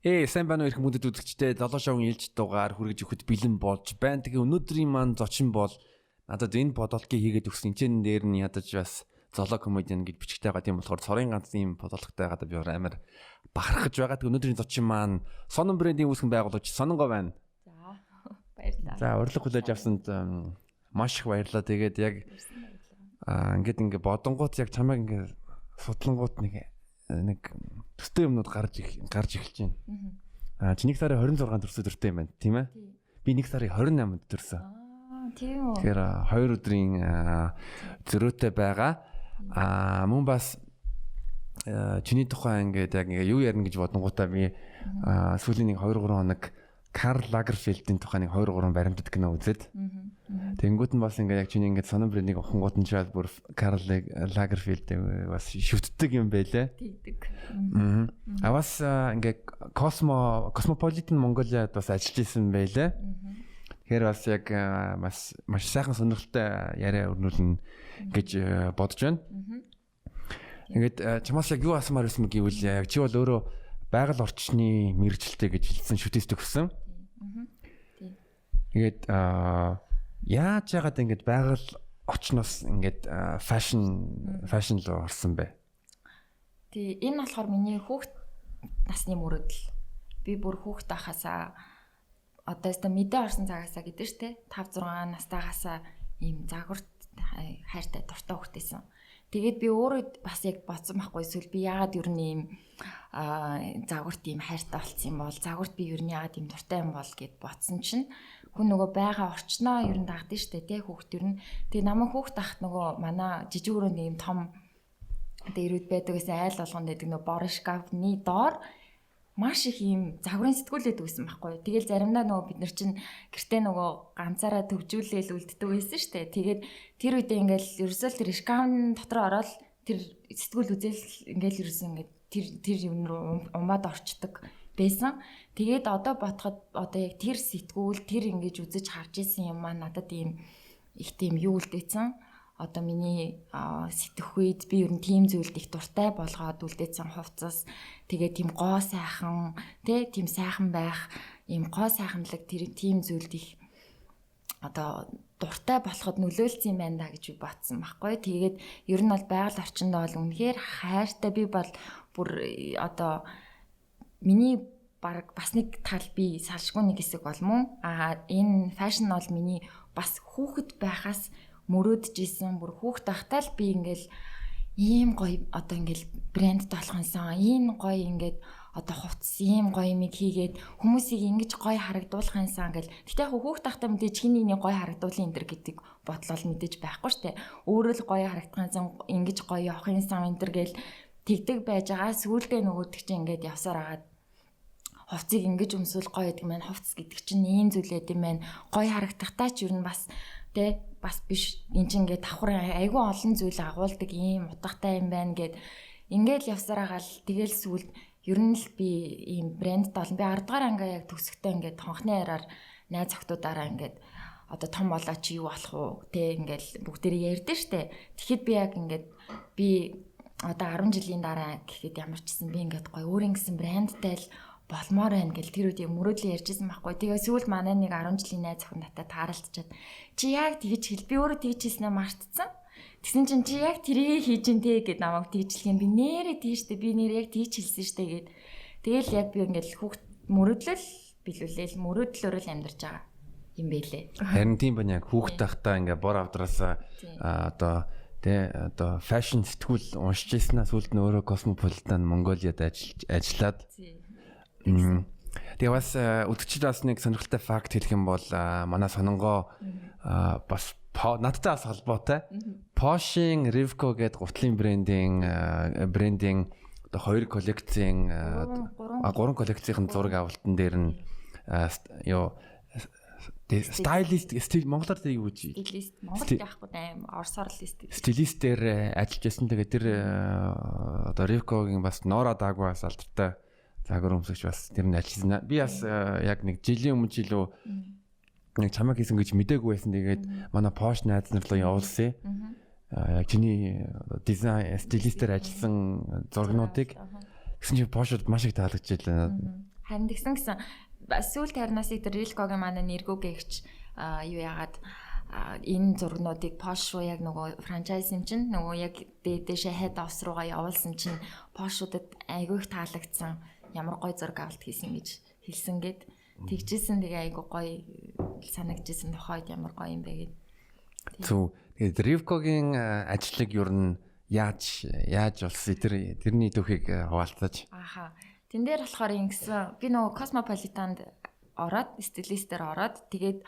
Сайн байна уу ирэх мөндөд үзэгчдээ 7 шоугийн ээлж дугаар хүргэж өгөхөд бэлэн болж байна. Тэгээ өнөөдрийн маань зочин бол надад энэ бодолтыг хийгээд өгсөн. Энд дээр нь ядаж бас золоо комедиан гэж бичгтэй байгаа. Тийм болохоор цорын ганц ийм бодолттой гадаа би амар бахархаж байгаа. Тэгээ өнөөдрийн зочин маань Сонон брендийн үүсгэн байгуулагч Сононгоо байна. За баярлалаа. За урилга хүлээж авсанд маш их баярлалаа. Тэгээд яг ингээд бодонгууд яг чамайг ингээд судлангууд нэг төстэй юмнууд гарч эхэлж байна. Чи нэг сарын 26-нд төрсөн төртэй юм байна, тийм ээ? Би нэг сарын 28-нд төрсөн. Тийм үү. Тэгэхээр 2 өдрийн зөрөөтэй байгаа. Мөн бас чиний тухай ингээд яг юу ярина гэж бодонгуудаа би сүүлийн нэг 2-3 хоног Карл Лагерфельдийн тухай нэг 2-3 баримтат кино үзээд. Тэнгүүт нь бас ингээд яг чиний ингээд сонон брендийг охингууд нь чаад бүр Карл Лагерфельд бас шүтдэг юм байлээ. Тийдэг. Бас ингээд Cosmopolitan Mongoliad бас ажиллаж исэн байлээ. Тэгэхээр бас яг маш сайхан сонирхолтой яриа өрнүүлнэ гэж бодож байна. Ингээд чамаас яг юу асуумаар байсан гэвэл яг чи бол өөрөө байгаль орчны мэрэгчлээ гэж хэлсэн шүтээс төгссөн. Тэгээд яаж яагаад ингэж байгаль орчноос ингэж фэшн руу орсон бэ? Тий, энэ болохоор миний хүүхд насны мөрөөдөл. Би бүр хүүхд байхасаа одоо өстө мэдээ орсон цагаасаа гэдэг штэ 5 6 настайгаасаа ийм загварт хайртай дуртай хүүхдээсэн. Тэгээд би өөрөө бас яг бодсон байхгүй эсвэл би яагаад ер нь ийм загварт ийм хайртай болсон юм бол загварт би ер нь яагаад ийм дуртай юм бол гэд бодсон чинь хүн нөгөө байгаа орчноо ер нь дагдсан штэ тий хүүхд ер нь тэгээ намайг хүүхд тахт нөгөө манай жижиг өрөөнд ийм том дээрүүд байдаг гэсэн айл болгонд байдаг нөгөө борон шкафны доор маш их ийм загварын сэтгүүлээд өгсөн байхгүй. Тэгэл заримдаа нөгөө бид нар чинь гэртээ нөгөө ганцаараа төвжүүлээл үлддэг байсан шүү дээ. Тэгээд тэр үедээ ингээл ерөөсөө тэр шкафын дотор ороод тэр сэтгүүл үзэл ингээл ерөөсөө ингээд тэр юм руу умаад орчдөг байсан. Тэгээд одоо бодоход одоо яг тэр сэтгүүл тэр ингэж үзэж харж исэн юм маань надад ийм их тийм юу үлдээсэн. Одоо миний сэтгэх үед би ер нь тийм зүйлд их дуртай болгоод үлдээсэн хувцас тэгээ тийм гоо сайхан тийм сайхан байх ийм гоо сайханлаг тэр тийм зүйлд их одоо дуртай болоход нөлөөлсөн юм байна да гэж би батсан байхгүй. Тэгээд ер нь бол байгаль орчинд бол үнэхээр хайртай би бол бүр одоо миний баг бас нэг тал би салшгүй нэг хэсэг болмон энэ фэшн бол миний бас хүүхэд байхаас мөрөөдж исэн бүр хүүхд тахтаа л би ингээл ийм гоё одоо ингээл брэнд толгонсон энэ гоё ингээд одоо хувцс ийм гоё юм хийгээд хүмүүсийг ингэж гоё харагдуулахынсан гэл тэгтээ хүүхд тахтаа мэдээж чиний нэг гоё харагдуулын энэ гэдэг бодлол мэдээж байхгүй штэ өөрөө л гоё харагдахынсан ингэж гоё явахынсан энэ гэл тэгдэг байж байгаа сүүлдээ нөгөөдөг чинь ингээд явсаар агаад хувцсыг ингэж өмсвөл гоё гэдэг маань хувцс гэдэг чинь ийм зүйлээд юм байна гоё харагдахтаа ч юу н бас тэ бас биш энэ чинь ингээд давхар айгүй олон зүйл агуулдаг ийм утгатай юм байна гэд ингээд явсараагаал тэгэл сүлд ер нь л би ийм брэнд толон би 10 дугаар ангаа яг төгсөхдөө ингээд тонхны яраар найз охтуудаараа ингээд одоо том болоо чи юу болох уу тэ ингээд бүгдээрээ ярьдэн штэ тэгэхэд би яг ингээд би одоо 10 жилийн дараа гэхэд ямар ч гэсэн би ингээд гоё өөрийн гэсэн брэндтэй л болмоор байна гэл тэр үеийн мөрөөдлөө ярьжсэн байхгүй. Тэгээ сүүл манай нэг 10 жилийн найз охин надад тааралцчаад чи яг тэгж хэл би өөрөө тэгж хийснээр мартцсан. Тэгсэн чинь чи яг тэрийг хийж ин тэ гэд намайг тэгжлэхин би нэрээ тийштэй би нэр яг тэгж хэлсэн штэ гэд. Тэгэл яг би ингээл хүүхд мөрөөдлөл билүүлээл мөрөөдлөөрөө л амьдарч байгаа юм бэлээ. Харин тийм байна яг хүүхд тахтаа ингээ бор авдраасаа одоо фэшн сэтгүүл уншиж ирсэнаа сүлд нь өөрөө Cosmopolitan Mongoliad ажиллаад тэгээ бас үзэгчид бас нэг сонирхолтой факт хэлэх юм бол манай Сононгоо бас надтай бас холбоотой. Porsche Rivco гэдэг гутлын брендийн одоо 2 коллекцийн 3 коллекцийн зураг авалтан дээр нь ёо стилист монголоор тэр юу гэж стилист монголд яахгүй аим орсоор лист стилистээр ажиллаж байсан. Тэгээ тэр одоо Rivco-гийн бас Nora Dagwas алдартай загвар өмсөгч бас тэр нь ажиллана. Би бас яг нэг жилийн өмнө жилөө нэг чамаг хийсэн гэж мдээгүй байсан. Тэгээд манай Porsche найз нар руу явуулсан. Яг чиний дизайн стилистээр ажилласан зургнуудыг гэсэн чинь Porsche-д маш их таалагдчихлаа. Харин тэгсэн гэсэн сүүл тарнаас тэр Рилкогийн манай нэргүүгэгч юу яагаад энэ зургнуудыг Posh руу яг нөгөө франчайз юм чинь нөгөө яг дээшээ head office руугаа явуулсан чинь Posh-удад айгүй их таалагдсан ямар гоё зураг авалт хийсэн гэж хэлсэн гээд тэгжсэн тэгээ айгүй гоё санагдчихсэн тохойд ямар гоё юм бэ гээд. Зү тэгээд Rivko-гийн ажлыг юу н яаж болсон тэрний түүхийг хуваалцаж. Ааха. Тэн дээр болохоор ингэсэн би нөгөө Cosmopolitan-д ороод стилистээр ороод тэгээд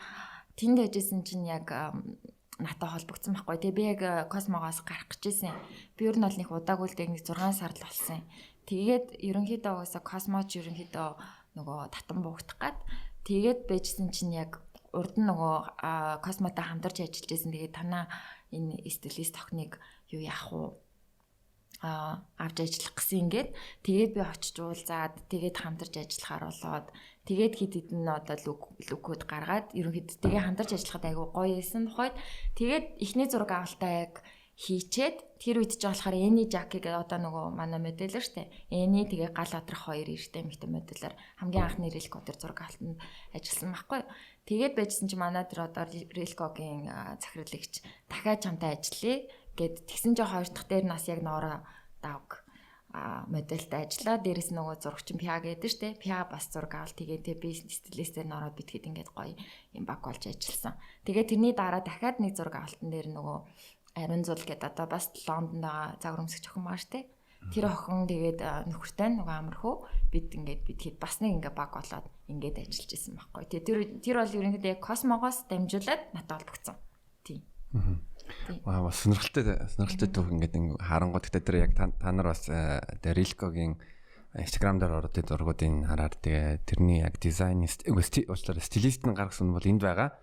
тэнд яжсэн чинь яг натаа холбогдсон байхгүй. Тэгээ би яг Cosmogоос гарах гэжсэн. Би ер нь бол нэг удаагүй л нэг 6 сар л болсон. Тэгээд ерөнхийдөө угаасаа Cosmoч ерөнхийдөө нөгөө татан буугдах гад. Тэгээд байжсэн чинь яг урд нь нөгөө Cosmoтой хамтарч ажиллаж байсан. Тэгээд танаа энэ стилист охиныг юу яах вэ? Авч ажиллах гэсэн ингээд тэгээд би очиж уулзаад тэгээд хамтарч ажиллахаар болоод тэгээд хэд хэдэн одоо лүкүүд гаргаад ерөнхийдөө тэгээ хамтарч ажиллахад айгүй гоё байсан тухайд тэгээд ихний зураг авалтаа яг хийчээд тэр үед ч болохоор Эни Жаки гэдэг одоо нөгөө манай модельер штэ Эни тэгээ гал одрох хоёр эрэгтэй эмэгтэй модельер хамгийн анхны Рилко тэр зураг авалтанд ажилласан байхгүй тэгээд байжсэн чи манай тэр одоо Рилкогийн захирагч дахиад чамтай ажиллая гэд тэгсэн чинь хоёр дахь дээр нас яг ноороо давг модельтэй ажиллаа. Дээрээс нөгөө зурагчин Пиа гэдэг штэ. Пиа бас зураг авал тэгээд би стилистээр нороод битгэд ингээд гоё юм баг болж ажилласан. Тэгээд тэрний дараа дахиад нэг зураг авалтан дээр нөгөө Ариун Зул гэдэг одоо бас Лондонд байгаа загвар өмсгч охин маа штэ. Тэр охин тэгээд нөхөртэй нөгөө амархуу бид ингээд битгэд бас нэг ингээд баг болоод ингээд ажиллаж исэн байхгүй. Тэгээд тэр бол ерөнхийдөө яг Cosmogоос дамжуулаад надад олбогдсон. Тийм. Ваа бас сонирхолтой түүх ингээд харангуй гэхдээ тэр яг та нар бас Рилкогийн Instagram дээр ороод тэр зургуудыг хараад тэгээ тэрний яг дизайнист уучлаарай стилист нь гаргасан бол энд байгаа.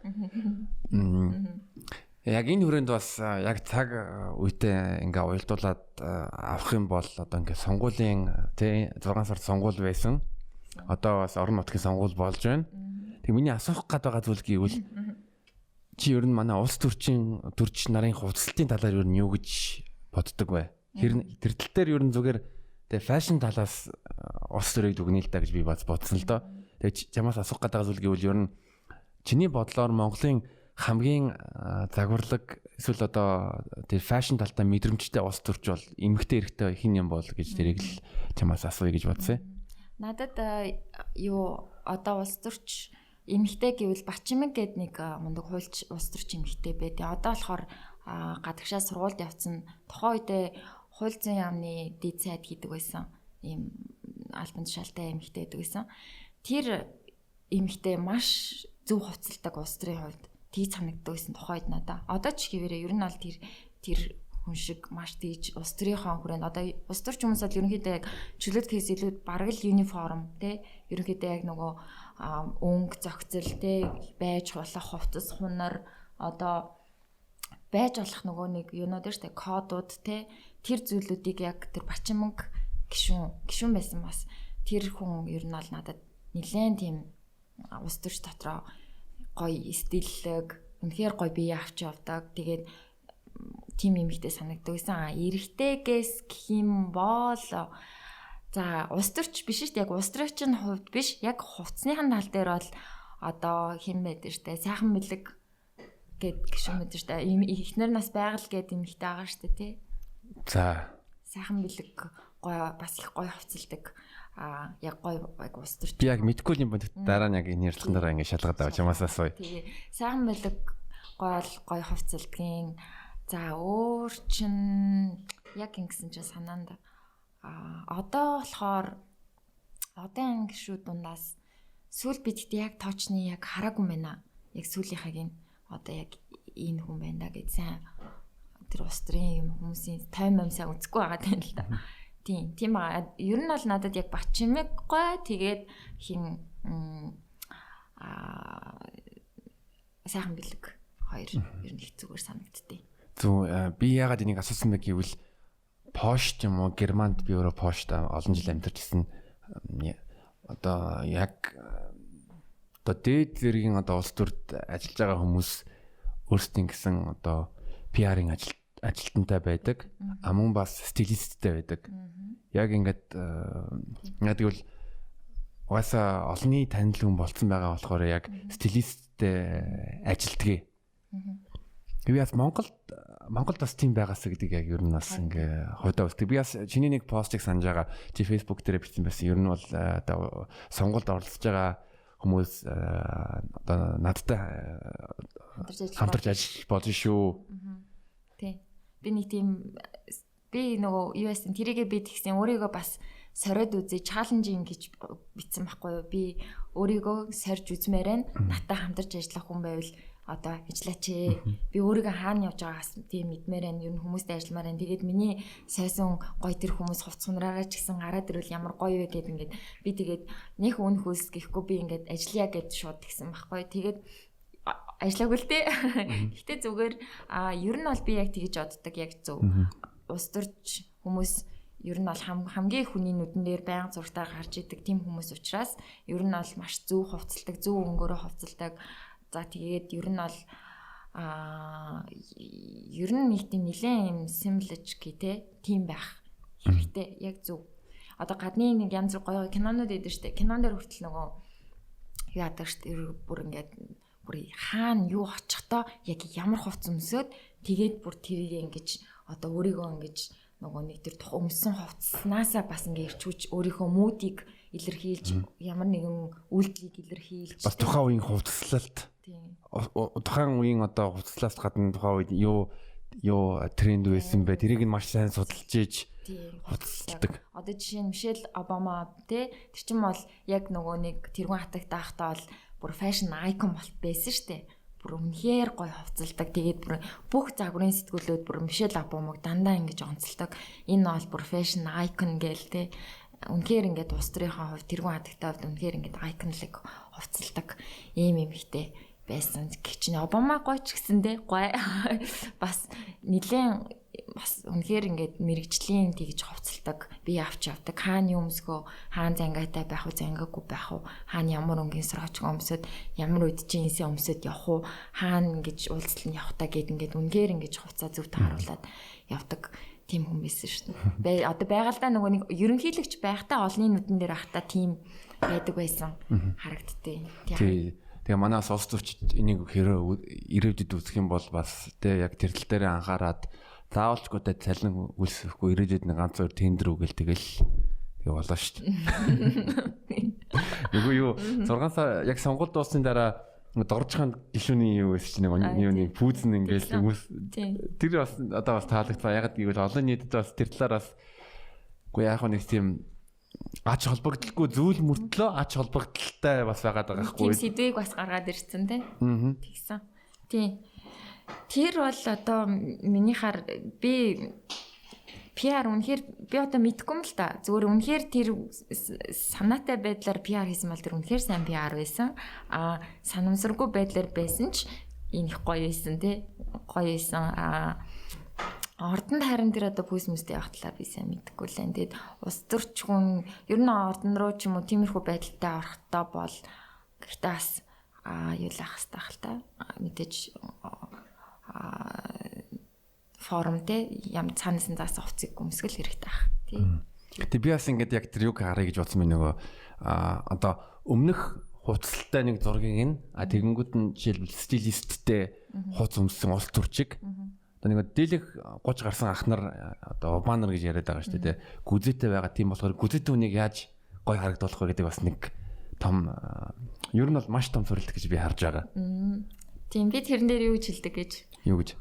Яг энэ хүрээнд бас яг цаг үедээ ингээ уялдуулаад авах юм бол одоо ингээ сонгуулийн тий 6 сард сонгуул байсан. Одоо бас орон нутгийн сонгуул болж байна. Тэг миний асуух гээд байгаа зүйл гэвэл чи ер нь манай улс төрч нарын хувцалтын талаар ер нь юу гэж боддог вэ? Тэр тал дээр ер нь зүгээр тэгээ фэшн талаас улс төрийг дүгнэе л та гэж би бодсон л доо. Тэгээ чамаас асуух гээд байгаа зүйл гэвэл ер нь чиний бодлоор Монголын хамгийн загварлаг эсвэл одоо тэр фэшн талтай мэдрэмжтэй улс төрч бол эмэгтэй эрэгтэй хэн юм бол гэж тэрийг л чамаас асууя гэж бодсон. Надад юу одоо улс төрч эмэгтэй гэвэл Бачимэг гээд нэг мундаг хуульч улс төрч эмэгтэй байд. Одоо болохоор гадагшаа сургуульд явцсан. Тухайн үедээ хууль зүйн яамны дэд сайд хийдэг байсан. Ийм альбан тушаалтай эмэгтэй байдаг байсан. Тэр эмэгтэй маш зөв хувцалдаг улс төрийн хувьд тийж санагддаг байсан тухайд надаа. Одоо ч хэвээрээ ер нь бол тэр хүн шиг маш тийж улс төрийнхөө хүрээнд одоо улс төрч хүмүүс бол ерөнхийдөө яг чөлөөт кейс илүү бараг л юниформ тий ерөнхийдөө яг нөгөө өнгө зохицол тий байж болох хувцас хунар одоо байж болох нөгөө нэг юунууд штэ кодууд тий тэр зүйлүүдийг яг тэр Бачимэг гишүүн байсан бас тэр хүн ер нь бол надад нэлээд тийм улс төрч дотроо гоё стиллэг үнэхээр гоё бие авч явдаг тэгээд тим эмэгтэй санагддаг гэсэн. Эрэгтэйгээс гэх юм бол за улс төрч биш шүү дээ. Яг улс төрчийн хувьд биш. Яг хувцсныхан тал дээр бол одоо хэн байдаг штэ. Сайхан бэлэг гэд гişүн байдаг штэ. Эхнэр нас байгаль гэд эмэгтэй байгаа штэ тий. За сайхан бэлэг гоё бас их гоё хувцалдаг. Яг гоё улс төрч. Би яг мэдгүй юм байна. Дараа нь яг энэ ярилцлаган дараа ингэ шалгаад авч чамаас асууя. Тэгээ сайхан бэлэг гоё хувцалдгийн. За өөр чин яг ингэсэн чинь санаанд одоо болохоор одоо гişүүд дундаас сүүл бидтэй яг тоочны яг хараагүй байна. Яг сүүлийнхааг нь одоо яг энэ хүн байна да гэж сайн тэр устрын хүмүүсийн тайм амсаа үзэхгүй байгаа юм л да. Тийм аа. Ер нь бол надад яг Бачимэг гой тэгээд хин сайхан бэлэг хоёр ер нь их зүгээр санагдтыг. Зү би яагаад энийг асуусан бэ гэвэл Posh юм уу Германд би өөрөө Posh-д олон жил амьдарч ирсэн. Одоо яг одоо дээд зэргийн одоо улс төрд ажиллаж байгаа хүмүүс өөрсдийн гэсэн одоо PR-ын ажилтнтай байдаг. Мөн бас стилисттэй байдаг. Яг ингээд тэгвэл угаасаа олонний танил хүн болцсон байгаа болохоор яг стилисттэй ажилтгий. Би бас Монголд бас тийм байгаасаа гэдэг яг ер нь бас ингээ хойдоо үзтэг. Би бас чиний нэг постыг санаж байгаа. Чи Facebook дээр бичсэн байсан. Ер нь бол одоо сонгуульд оролцож байгаа хүмүүс одоо надтай хамтарч ажиллаж болж шүү. Тий. Би нэг тийм би нөгөө юу яасан тэрийгээ би тэгсэн өөрийгөө бас сориод үзье чаленжинг гэж бичсэн байхгүй юу. Би өөрийгөө сорж үзмээр байна. Надтай хамтарч ажиллах хүн байвал одоо ажиллаач ээ. Би өөрийгөө хаана явж байгаагаас тийм мэдмээр байна. Ер нь хүмүүстэй ажилламаар байна. Тэгээд миний сайсан гоё тэр хүмүүс хувцсанараа ч гэсэн гараад ирвэл ямар гоё вэ гэд ингээд би тэгээд нэх өнөхөөс гэхгүй би ингээд ажиллая гэд шууд гисэн байхгүй. Тэгээд ажиллаагүй л дээ. Гэтэ зүгээр ер нь бол би яг тэгэж боддог яг зөв. Ус төрч хүмүүс ер нь бол хамгийн хүний нүдэн дээр байнга зургатаар гарч идэг тийм хүмүүс учраас ер нь бол маш зөв хувцалдаг, зөв өнгөөрөө хувцалдаг. За тэгээд ер нь бол ер нь нэг тийм нэлээд юм симлэж гээ тийм байх хэрэгтэй. Яг зөв. Одоо гадны нэг янз бүр гоё кинонууд идэв штэ. Кинон дээр хүртэл нөгөө яадаг штэ бүр ингээд бүр хаана юу очихдоо яг ямар хувц өмсөд тэгээд бүр тэрийг ингэж одоо өөрийгөө ингэж нөгөө нэг тэр өмсөн хувцснаасаа бас ингээ ирчүүч өөрийнхөө мүүдийг илэрхийлж ямар нэгэн үйлдэлийг илэрхийлж бас тухайн үеийн хувцлалт тухайн үеийн одоо хувцлаас гадна тухайн үед юу тренд байсан бэ тэрийг нь маш сайн судалж ийж хувцалдаг. Одоо жишээ нь Мишель Обама тэр чинь бол яг нөгөө нэг тэргүүн хатагт байхдаа бол бүр фэшн айкон байсан штэ. Бүр үнэхээр гоё хувцалдаг. Тэгээд бүр бүх загварын сэтгүүлүүд бүр Мишель Обамаг дандаа ингэж онцолдог. Энэ бол бүр фэшн айкон гээл те. Үнэхээр ингээд улс төрийнхөө хувьд тэргүүн хатагтай хувьд үнэхээр ингээд айконлог хувцалдаг ийм юм ихтэй байсан. Гэвч Обама гоё ч гэсэндээ гоё бас нилээн бас үнэхээр ингээд мэрэгжлийн тэгж хувцалдаг. Би авч явдаг. Хаана юм өмсгөө, хаана зангаатай байх уу, зангаагүй байх уу, хаана ямар өнгийн сорочгоо өмсөд, ямар үед джинсээ өмсөд явах уу, хаана ингэж уулзалт нь явах та гэд ингээд үнэхээр ингэж хувцаа зөв тааруулаад явдаг тийм хүн байсан шүү дээ. Одоо байгальдаа нөгөө нэг ерөнхийлөгч байхдаа олонний нүдэн дээр ахта тийм байдаг байсан харагдтыг. Тэгээ манаас улс төрчид энийг хэрэг ирээдүйд үзэх юм бол бас тэг яг тэр тал дээр анхаарад заавалчгүй цалин үлсэхгүй ирээдүйд нэг ганц зур тендер үгэл тэгэл болоо шүү дээ. Нөгөө юу 6 сар яг сонгуульд дуусны дараа доржихын гишүүний юу байсан чинь нэг пүүзэн ингээл хүмүүс тэр бас одоо бас таалагдсан. Яг гэвэл олон нийтэд бас тэр талаар бас үгүй яг нэг тийм ач холбогдолгүй зүйл мөртлөө ач холбогдолтой бас байгаад байгаа байхгүй. Тийм сэдвийг бас гаргаад ирсэн тий. Тэгсэн. Тийм. Тэр бол одоо минийхаар би PR үнэхээр би одоо мэдгүй юм л та. Зүгээр үнэхээр тэр санаатай байдлаар PR хийсэн бол тэр үнэхээр сайн PR байсан. Санамсаргүй байдлаар байсан ч энэ их гоё байсан тий. Гоё байсан. Ордонд харин тэр одоо пүүс мүстэй явах талаар би сайн мэдэхгүй л энэ. Тэгэд ус төрч хүн ер нь ордон руу ч юм уу тиймэрхүү байдалтай орохдоо бол гэхдээ бас юу л ах хэвээр хэл та мэдээж форум те ям цаанаас нь заасан хувцыг өмсгөл хэрэгтэй ах тий. Гэтэ би бас ингээд яг тэр юг харъя гэж бодсон юм нөгөө одоо өмнөх хувцалтай нэг зургийг нь тэгэнгүүт нь жишээлбэл стилисттэй хувц өмссөн улс төрчиг нэг дийлэх 30 гарсан ах нар одоо Обанер гэж яриад байгаа шүү дээ. Гүзээтэй байгаа тийм болохоор гүзээтэй хүнийг яаж гой харагдуулах вэ гэдэг бас нэг том ер нь бол маш том сурилт гэж би харж байгаа. Тийм би тэрэн дээр юу хэлдэг гэж. Юу гэж?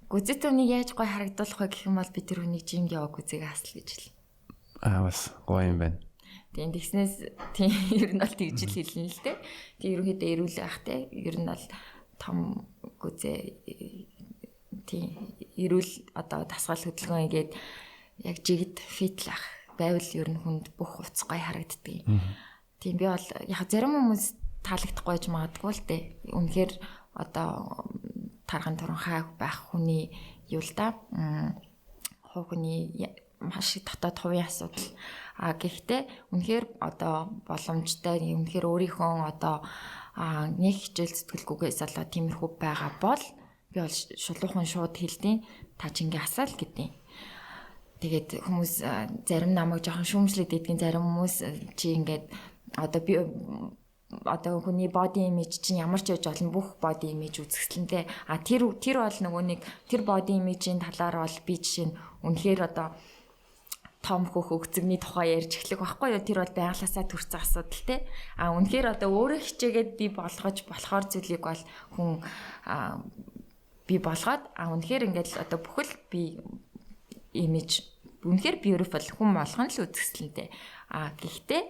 Гүзээтэй хүнийг яаж гой харагдуулах вэ гэх юм бол би тэр хүнийг жимд яваа гүзээг асал гэж хэл. Бас гоё юм байна. Тийм тэгснээс тийм ер нь бол тэгж хэлнэ л дээ. Тийм ерөнхийдөө эрүүл ах те. Ер нь бол том гүзээ тийм эрүүл одоо дасгал хөдөлгөөн игээд яг жигд фитлах байвал ер нь хүнд бүх хувц гой харагддаг. Тийм би бол яг зарим хүмүүс таалагдахгүй ч магадгүй л дээ. Үнэхээр одоо тархан туранхай байх хүний юу л да хувь хүний маш их дотоод хувийн асуудал. Гэхдээ үнэхээр одоо боломжтой үнэхээр өөрийнхөө одоо нэг хичээл зүтгэлгүйгээс болоо тиймэрхүү байгаа бол би бол шулуухан шууд хэлдэг та ч ингээ асаал гэдэг. тэгээд хүмүүс зарим намайг жоохон шүүмжлээд идэгэн зарим хүмүүс чи ингээд одоо хүний body image чинь ямар ч байж болно бүх body image үзэсгэлэнтэй тэр бол нөгөө нэг тэр body image-ийн талаар бол би жишээ нь үнэхээр одоо том хөгцөгний тухай ярьж эхлэх байхгүй юу тэр бол байгалаасаа төрсэн асуудал те үнэхээр одоо өөрөө хичээгээд би болгож болохоор зүйлийг бол хүн би болгоод үнэхээр ингээд одоо бүхэл би image үнэхээр beautiful хүн болгоно л үзэсгэлэнтэй гэхдээ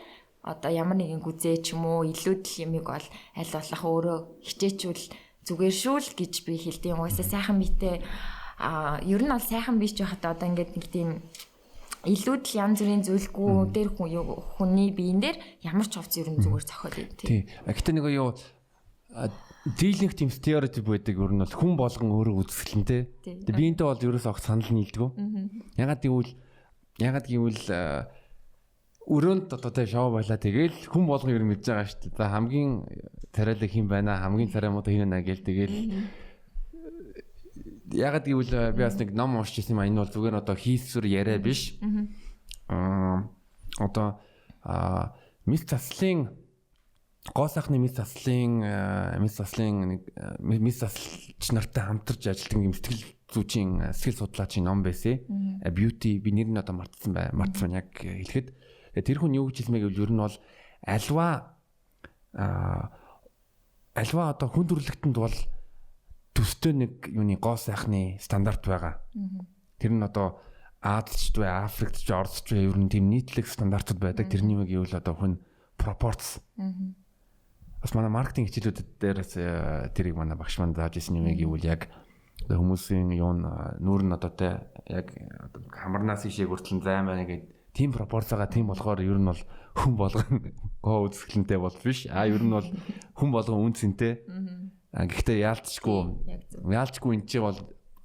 одоо ямар нэгэн гүзээ ч юм уу илүүдл юмыг бол аль болох өөрөө хичээчүүл зүгээр шүү л гэж би хэлдэг юм уусаа сайхан битэй ер нь бол сайхан бий ч байхад одоо ингээд нэг тийм илүүдл янз бүрийн зүйлгүй дээр хүний биен дээр ямар ч хувц ер нь зүгээр зохиол юм тий. Гэхдээ нэг юу дийлэнх тийм стереотип байдаг ер нь бол хүн болгон өөрөө үзэсгэлэнтэй. Тэгээ биентэй бол ерөөсөө огт санал нийлдэггүй. Ягаад гэвэл өрөөнд одоо тэ шоу байлаа тэгэл хүн болгон ер нь мэдж байгаа шүү дээ. За хамгийн тариалаг хэн байна хамгийн царамууд хин нэ гээл тэгэл ягаад гэвэл би бас нэг ном уншиж байсан юм энэ бол зүгээр одоо хийсвэр яриа биш. Одоо мис заслын гоо сайхны мис заслын мис заслч нартай хамтарч ажилладаг юм сэтгэл зүйчийн сэтгэл судлаачийн ном байсан. Beauty би нэр нь одоо мартсан яг хэлэхэд тэр хүн юу гэж хэлмээ гэвэл ер нь бол альва одоо хүн төрөлхтөнд бол төстэй нэг юуны гоо сайхны стандарт байгаа. Тэр нь одоо Азч бай, Африкч, Оросч бай ер нь тийм нийтлэг стандартууд байдаг. Тэрний үг гэвэл одоо хүн пропорц. Бас манай маркетинг хичээлүүдэд дээрээс тэрийг манай багш маань зааж ирсэн юм гэвэл яг хүмүүсийн юун нүүр нь одоо тэ яг хамарнаас ишээ хүртэл займ байна гэдэг тийм пропорцгаа тийм болохоор ер нь бол хүн болгон гоо үзэсгэлэнтэй бол биш. Ер нь бол хүн болгон үнцэнтэй. Гэхдээ яалтчгүй энэ чи бол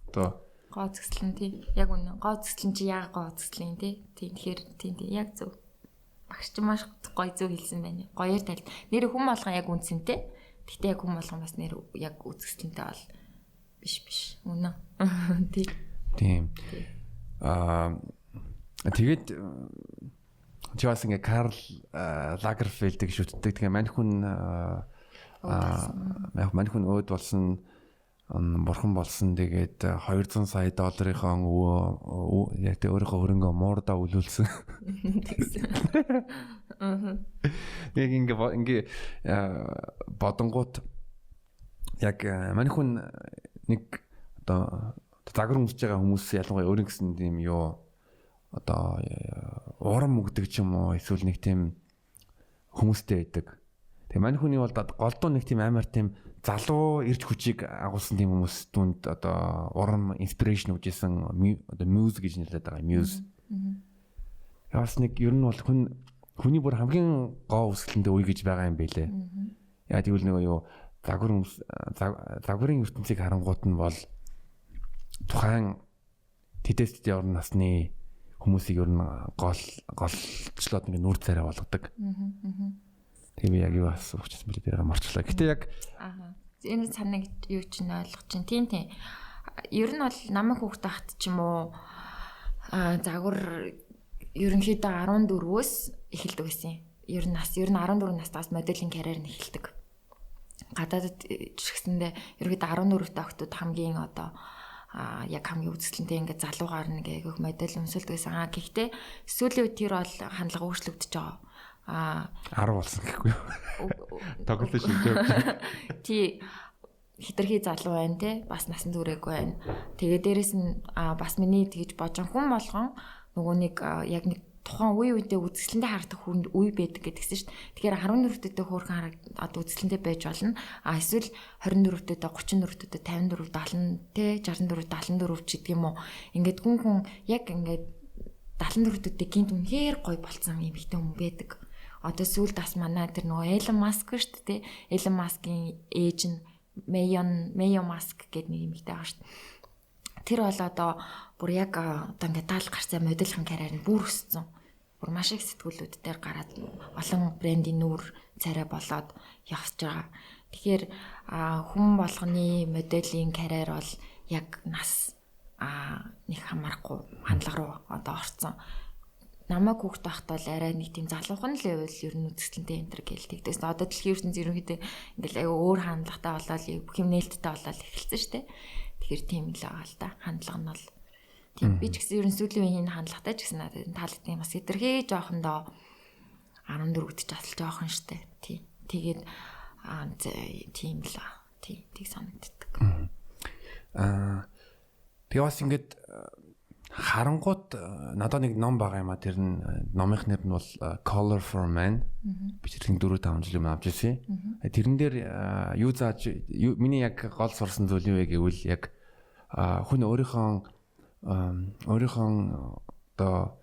одоо гоо үзэсгэлэн тий. Яг үнэ. Гоо үзэсгэлэн чи яа гоо үзэсгэлэн тий. Тэгэхээр тий яг зөв. Багш ч маш гоё зөв хэлсэн байна. Гоёор тал. Нэр хүн болгон яг үнцэнтэй. Гэхдээ яг хүн болгон бас нэр яг үзэсгэлэнтэй бол биш. Үнэ. Тий. Тийм. Тэгээд чи бас ингээ Карл Лагерфельдийг шүтдэг. Тэгээ мань хүн өөд болсон бурхан болсон тэгээд $200 сая яг тэ өөрийнхөө хөрөнгөө муурдаа үлүүлсэн. Яг ингээ бодонгууд яг мань хүн нэг одоо загвар өмсөж байгаа хүмүүс ялангуяа өөрийн гэсэн тийм юу одоо урам өгдөг ч юм уу эсвэл нэг тийм хүмүүстэй байдаг. Тэгээ мань хүний бол голдуу нэг тийм амар тийм залуу ирж хүчийг агуулсан тийм хүмүүс түнд одоо урам инспирэшн өгжсэн одоо мьюз гэж нэрлэдэг байгаа мьюз. Яас нэг ер нь бол хүний бүр хамгийн гоо үсгэлэндээ үе гэж байгаа юм байлээ. Яа тэгвэл нөгөө юу загварын ертөнцийг харангуут нь бол тухайн тэтэст орн насны хүмүүсийг ер нь голчлоод нэг нүур царай болгодог. Тэгээ би яг юу асуучихсан бэлээ тэрийг марчлаа. Гэтэ яг энэ санааг юу ч нь ойлгож чинь тийм. Ер нь бол намайг хүүхд тахт ч юм уу загвар ерөнхийдөө 14-өөс эхэлдэг байсан. Ер нь 14 настаас моделинг карьер нь эхэлдэг. Гадаадд жишгсэндээ ерөнхийдөө 14-т октод хамгийн одоо яг хамгийн үзэсгэлэнтэй ингээд залуугаар нэг айгүйх модель өмсөлдөг гэсэн. Гэхдээ сүүлийн үед тэр бол хандлага өөрчлөгдөж байгаа. 10 болсон гэхгүй юу? Тоглолт шилжээ. Тий хитрхи залуу байна те бас насан туршаагүй байна. Тэгээ дээрэс нь бас миний тэгж божон хүн болгон нөгөө нэг яг нэг тухайн үедээ үзэсгэлэнтэй харагдах хүнд үе байдаг гэдгсэн шүү дээ. Тэгэхээр 14-т хөөрхөн одоо үзэсгэлэнтэй байж болно. Эсвэл 24-т 34-т 54 70 те 64 74 ч гэдэг юм уу. Ингээд хүн яг ингээд 74-т гинт үнэхээр гоё болцсон юм ихтэй хүн байдаг. Одоо сүүлд бас манай тэр нөгөө Elon Musk шүү дээ. Elon Musk-ийн ээж нь Mayo Musk гэдэг нэг юм ихтэй байгаа шүү дээ. Тэр бол одоо бүр яг одоо ингээд таал гарцаа модельхэн карьер нь бүр өссөн. Бүр маш их сэтгүүлүүд дээр гараад олон брендийн нүүр царай болоод явж байгаа. Тэгэхээр хүн болгоны моделийн карьер бол яг нас нэг хамаарахгүй хандлага руу одоо орцсон. Намайг хүүхэд байхад бол арай нэг тийм залуухан л байвал ер нь үзэсгэлэнтэй энтер гээл тэгдээс. Одоо дэлхийн ертөнцийн ерөнхийдөө ингээл аюу өөр хандлагатай болоод бүх юм нээлттэй болоод эхэлсэн шүү дээ. Тэгэхээр тийм л байгаа л да. Хандлага нь бол тийм би ч гэсэн ер нь сүүлийн үеийн хандлагатай ч гэсэн надад таалагдсан бас хэтэрхий жоохондоо 14 гэж асалж жоохон шүү дээ. Тийм. Тэгээд тийм л тийг санагддаг. Тэгээ бас ингээд харангууд надад нэг ном байгаа юм а тэр номынх нэр нь бол Color for Men. Би тэрийн 4-5 жил юм авч ирсэн. Тэрэн дээр юу зааж миний яг гол сурсан зүйл юу вэ гэвэл яг хүн өөрийнхөө одоо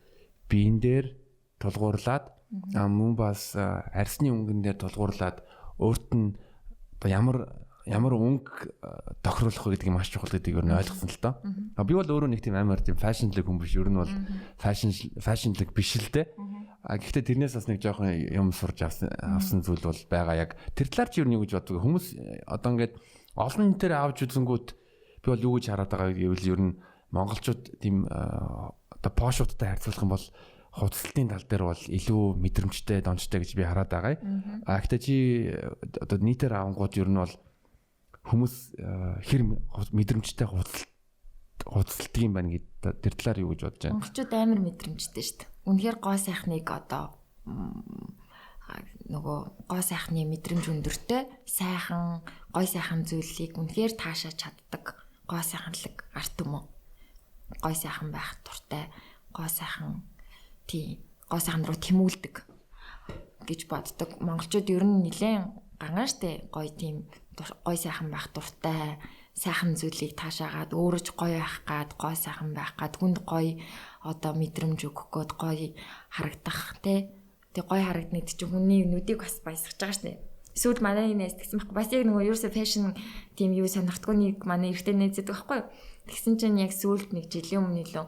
биен дээр тулгуурлаад мөн бас арсны өнгөн дээр тулгуурлаад өөрт нь одоо ямар өнгө тохируулах вэ гэдгийг маш чухал гэдгийг өөр нь ойлгосон л доо. Би бол өөрөө нэг тийм амар тийм фэшнлэг хүн биш. Ер нь бол фэшнлэг биш л дээ. Гэхдээ тэрнээс бас нэг жоохон юм сурж авсан зүйл бол байгаа яг. Тэр талаар чи ер нь юу гэж боддог? Хүмүүс одоо ингээд олон нэтээр авч үзэнгүүт би бол юу гэж хараад байгаа гэвэл ер нь монголчууд тийм одоо пошуудтай харьцуулах юм бол хувцалтын тал дээр бол илүү мэдрэмжтэй, дончтой гэж би хараад байгаа. Гэхдээ чи одоо нийтээр авангууд ер нь бол хүмүүс хэр мэдрэмжтэй хувцалдаг юм байна гэдэг тэр талаар юу гэж бодож байна? Монголчууд амар мэдрэмжтэй шүү дээ. Үнэхээр гоо сайхныг одоо нөгөө гоо сайхны мэдрэмж өндөртэй сайхан гой сайхан зүйлийг үнэхээр таашааж чаддаг гоо сайханлаг арт түмэн. Гой сайхан байх дуртай, гоо сайхан гоо сайхан руу тэмүүлдэг гэж боддог. Монголчууд ер нь нэлээд гангаан штэ гой тийм гой сайхан байх дуртай, сайхан зүйлийг таашаагаад өөрөж гоё байх гад, гой сайхан байх гад, хүнд гоё одоо мэдрэмж өгөх гээд гоё харагдах тий. Тэг гоё харагдана гэдэг чинь хүний нүдийг бас баясгаж байгаа штэ. Эсвэл манай нээс тэгсэн байхгүй. Бас яг нөгөө ерөөсө фэшн тийм юу сонирхдгүй нэг манай эртний нээзэдэг байхгүй. Тэгсэн чинь яг сүүлд нэг жилийн өмнө лөө.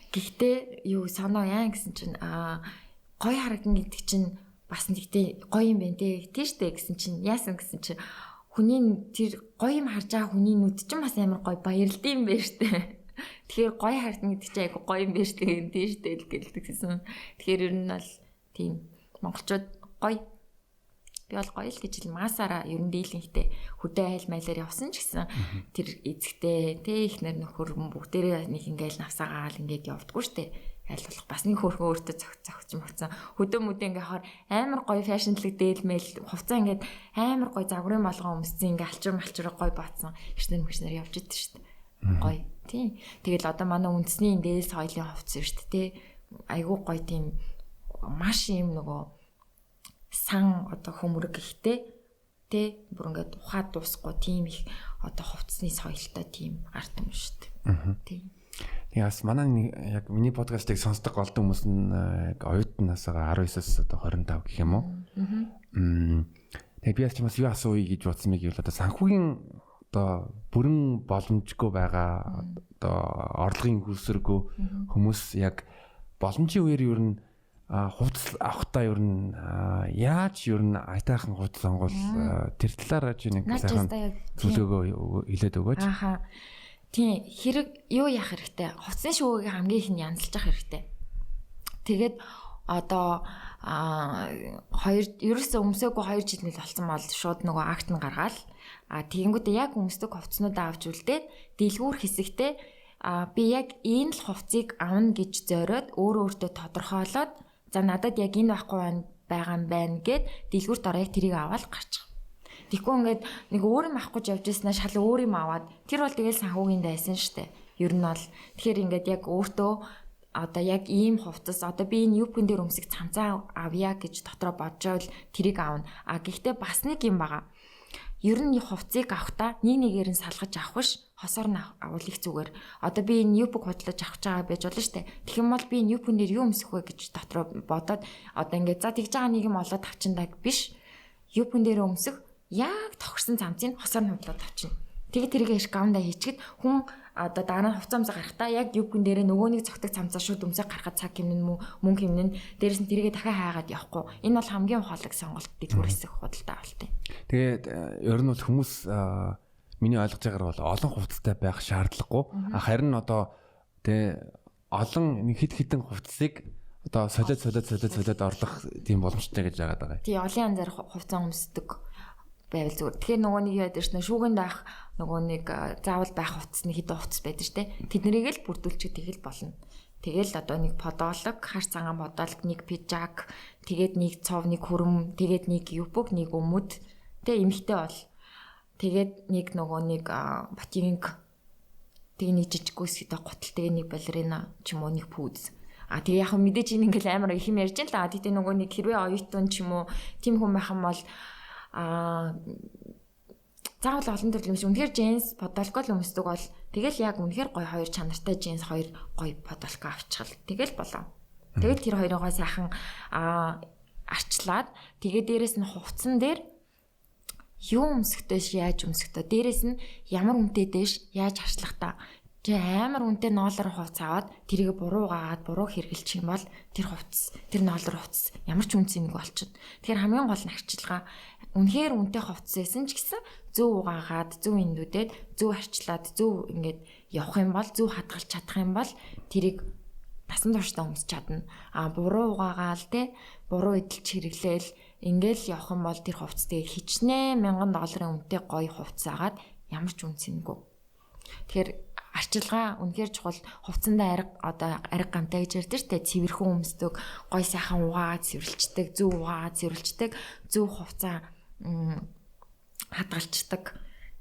Гэхдээ юу санаа яа гэсэн чинь гоё харагдана гэдэг чинь бас нэгтэй гоё юм байна те тийштэй гэсэн чинь яасан гэсэн чинь хүний тэр гоё юм харж байгаа хүний нүд чинь бас амар гоё баярлалтай юм байна штэ. Тэгэхээр гоё харагдана гэдэг чинь айгу гоё юм байна штэ гэн тийштэй л гэлдэгсэн. Тэгэхээр ер нь бол тийм монголчууд гоё би бол гоё л гэж хэл масаараа ер нь дийлэнхтэй хөдөө айл майлаар явсан ч гэсэн тэр эзэгтэй те ихнэр нөхөр бүгдээрээ нэг ингээл навсаагаал ингээд явдггүй штэ. Айлуулах бас нэг хөрхөн өөртөө зогч мөгцөн хөдөө мүдэ ингээ хаар амар гоё фэшнлэг дээлмэл хувцас ингээд амар гоё загварын болгон өмссөн ингээ алчур гоё баатсан ихнэр явж идэв штэ. Гоё тий. Тэгэл одоо манай үндэсний дээс соёлын хувцас штэ те. Айгуу гоё тийм маш юм нөгөө сан одоо хөмрөг ихтэй тэ бүр ингээд ухаад дуусахгүй тийм их одоо хувцсны соёлтой тийм арт юм шүү дээ. Тийм. Яас манай яг миний подкастыг сонсдог голдон хүмүүс нь яг оюутнаас 19-аас одоо 25 гэх юм уу. Тэгээ би бас юу асууя гэж бодсон мэй гэвэл одоо санхүүгийн одоо бүрэн боломжгүй байгаа одоо орлогын хөлсөргөө хүмүүс яг боломжийн үеэр ер нь хувцас авахтаа ер нь яаж ер нь айтайхан хувцас сонгол тэр талаараа чи нэг сайхан зөвлөгөө хэлээд өгөөч. Ааха. Тийм хэрэг юу яах хэрэгтэй? Хувцсны шүүгийг хамгийн их нь янзлж явах хэрэгтэй. Тэгээд одоо ерөөсөө өмсөөгүй 2 жил болсон бол шууд нөгөө акт нь гаргаал. Тэгэнгүүтээ яг өмсдөг хувцснуудаа авч үлдээд дэлгүүр хэсэгтээ би яг энэ л хувцсыг авна гэж зориод өөртөө тодорхойлоод за надад яг энэ байхгүй байгаа юм байна гэд дэлгүүрт ороо яг тэрийг аваад гарчих. Тэгэхгүй ингээд нэг өөр юм авахгүй явж яснаа шал өөр юм аваад тэр бол тэгэл санхүүгийн дайсан штэ. Ер нь бол тэгэхээр ингээд яг өөртөө одоо яг ийм хувцас одоо би энэ юпкэн дээр өмсөх цамцаа авъя гэж дотроо боджоол тэрийг аавна. Гэхдээ бас нэг юм байгаа. Ер нь хувцсыг авахтаа нэгээр нь салгаж авах биш хосоор нь авал их зүгээр. Одоо би энэ юпк худлаж авах байгаа байж болно штэ. Тэгэх юм бол би энэ юпкэн дээр юу өмсөх вэ гэж дотроо бодоод одоо ингээд за тэгж байгаа нэг юм олоод авчиндаг биш. Юпкэн дээр өмсөх яг тохирсон цамцыг хосоор нь худлаад авчина. Тэгээд тэрийг шкаунда хийчихэд хүн одоо дараа нь хувцас амзаа гарахтаа яг юпкэн дээрээ нөгөө нэг цогтөг цамцаа шууд өмсөж гарахад цаг хэмнэн мөнгө хэмнэн дээрээс нь тэрийгэ дахиад хаагаад явахгүй. Энэ бол хамгийн ухаалаг сонголт дэлгүүр хэсэг худалдаа авалт юм. Тэгээд ер нь бол хүмүүс миний ойлгож байгаагаар бол олон хувцастай байх шаардлагагүй. Харин одоо тэ олон нэг хидэн хувцсыг одоо солиод орлох тийм боломжтой гэж яагаад байгаа юм. Тий, олон янзаар хувцас өмсдөг байвал зүгээр. Тэгэхээр нөгөө нэг яадаг ш нь шүүгэнд байх нөгөө нэг заавал байх хувцасны хідэн хувцас байдаг ш тэ. Тэднэрийг л бүрдүүлчих тэгэл болно. Тэгэл одоо нэг подолог, хар цагаан подолог, нэг пижак, тэгээд нэг цов, нэг хүрм, тэгээд нэг юпг, нэг өмд. Тэ эмхтэй бол. Тэгээд нэг нөгөө нэг ботинг, тэгээд нэг жижиг үсгийтэй гутал, тэгээд нэг балерина ч юм уу нэг пүүз. Тэгээ яг мэдээж энэ ингээл амар их юм ярьж ин л та. Тэгтээ нөгөө нэг хэрвээ оюутан ч юм уу тийм хүн байх юм бол заавал олон төрлийн юм шиг үнэхээр джинс подолко л өмсдөг бол тэгэл яг үнэхээр гоё хоёр чанартай джинс хоёр гоё подолко авчихвал тэгэл болоо. Тэгэл тэр хоёроо сайхан арчлаад тэгээ дээрэс нь хувцсан дээр юу өмсөхтэйш яаж өмсөхтэй дээрэс нь ямар үнэтэй дэш яаж арчлах та. Амар үнэтэй ноолор хувцас аваад тэрийг буруу гаад буруу хэрглэж юм бол тэр хувцас тэр ноолор хувцас ямар ч үнцэн нэг болчихно. Тэгэхээр хамгийн гол нь арчилгаа үнэхээр үнэтэй хувцас байсан ч гэсэн зөв угаагаад зөв эндүүдэд зөв арчлаад зөв ингээд явах юм бол зөв хадгалж чадах юм бол тэрийг насан туршдаа өмсч чадна. Буруу угаагаал те буруу эдэлж хэрэглээл ингээл явах юм бол тэр хувцастыг хичнээн $1000 үнэтэй гоё хувцас агаад ямар ч үнцэнгүй. Тэгэхээр арчилгаа үнэхээр чухал. Хувцсандаа ариг гамтай гэж ярьдаг шүү дээ. Цэвэрхэн өмсдөг, гой сайхан угаагаад цэвэрлждэг, зөв угаагаад цэвэрлждэг, зөв хувцаа хадгалцдаг.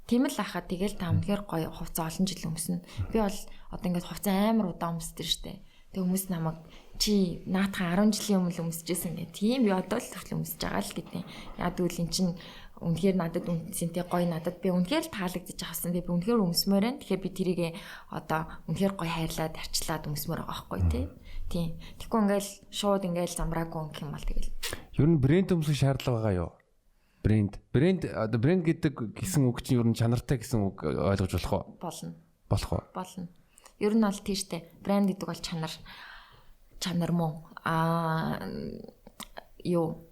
Тийм л ахаа тэгэл та үнэхээр гой хувцаа олон жил өмснө. Би бол одоо ингээд хувцаа амар удаа өмсдөг шүү дээ. Тэг хүмүүс намайг чи наатхан 10 жилийн өмнө өмсөжсэн гэх. Тийм би одоо л хүртэл өмсөж байгаа л гэдэг. Яг тэгвэл эн чинь үнэхээр надад үнцэнтэй гоё надад би үнэхээр таалагдчих авсан. Би үнэхээр өмсмөр байна. Тэгэхээр би тэрийг одоо үнэхээр гоё хайрлаад арчлаад өмсмөр байгаа байхгүй тийм. Тэгэхгүй ингээл шууд ингээл замраагүй өнгөх юм бол тэгэл. Ер нь брэнд өмсөх шаардлага байгаа юу? Брэнд одоо брэнд гэдэг гэсэн үг чинь ер нь чанартай гэсэн үг ойлгож болох уу? Болох уу? Болно. Ер нь бол тийштэй. Брэнд гэдэг бол чанар мөн. Юу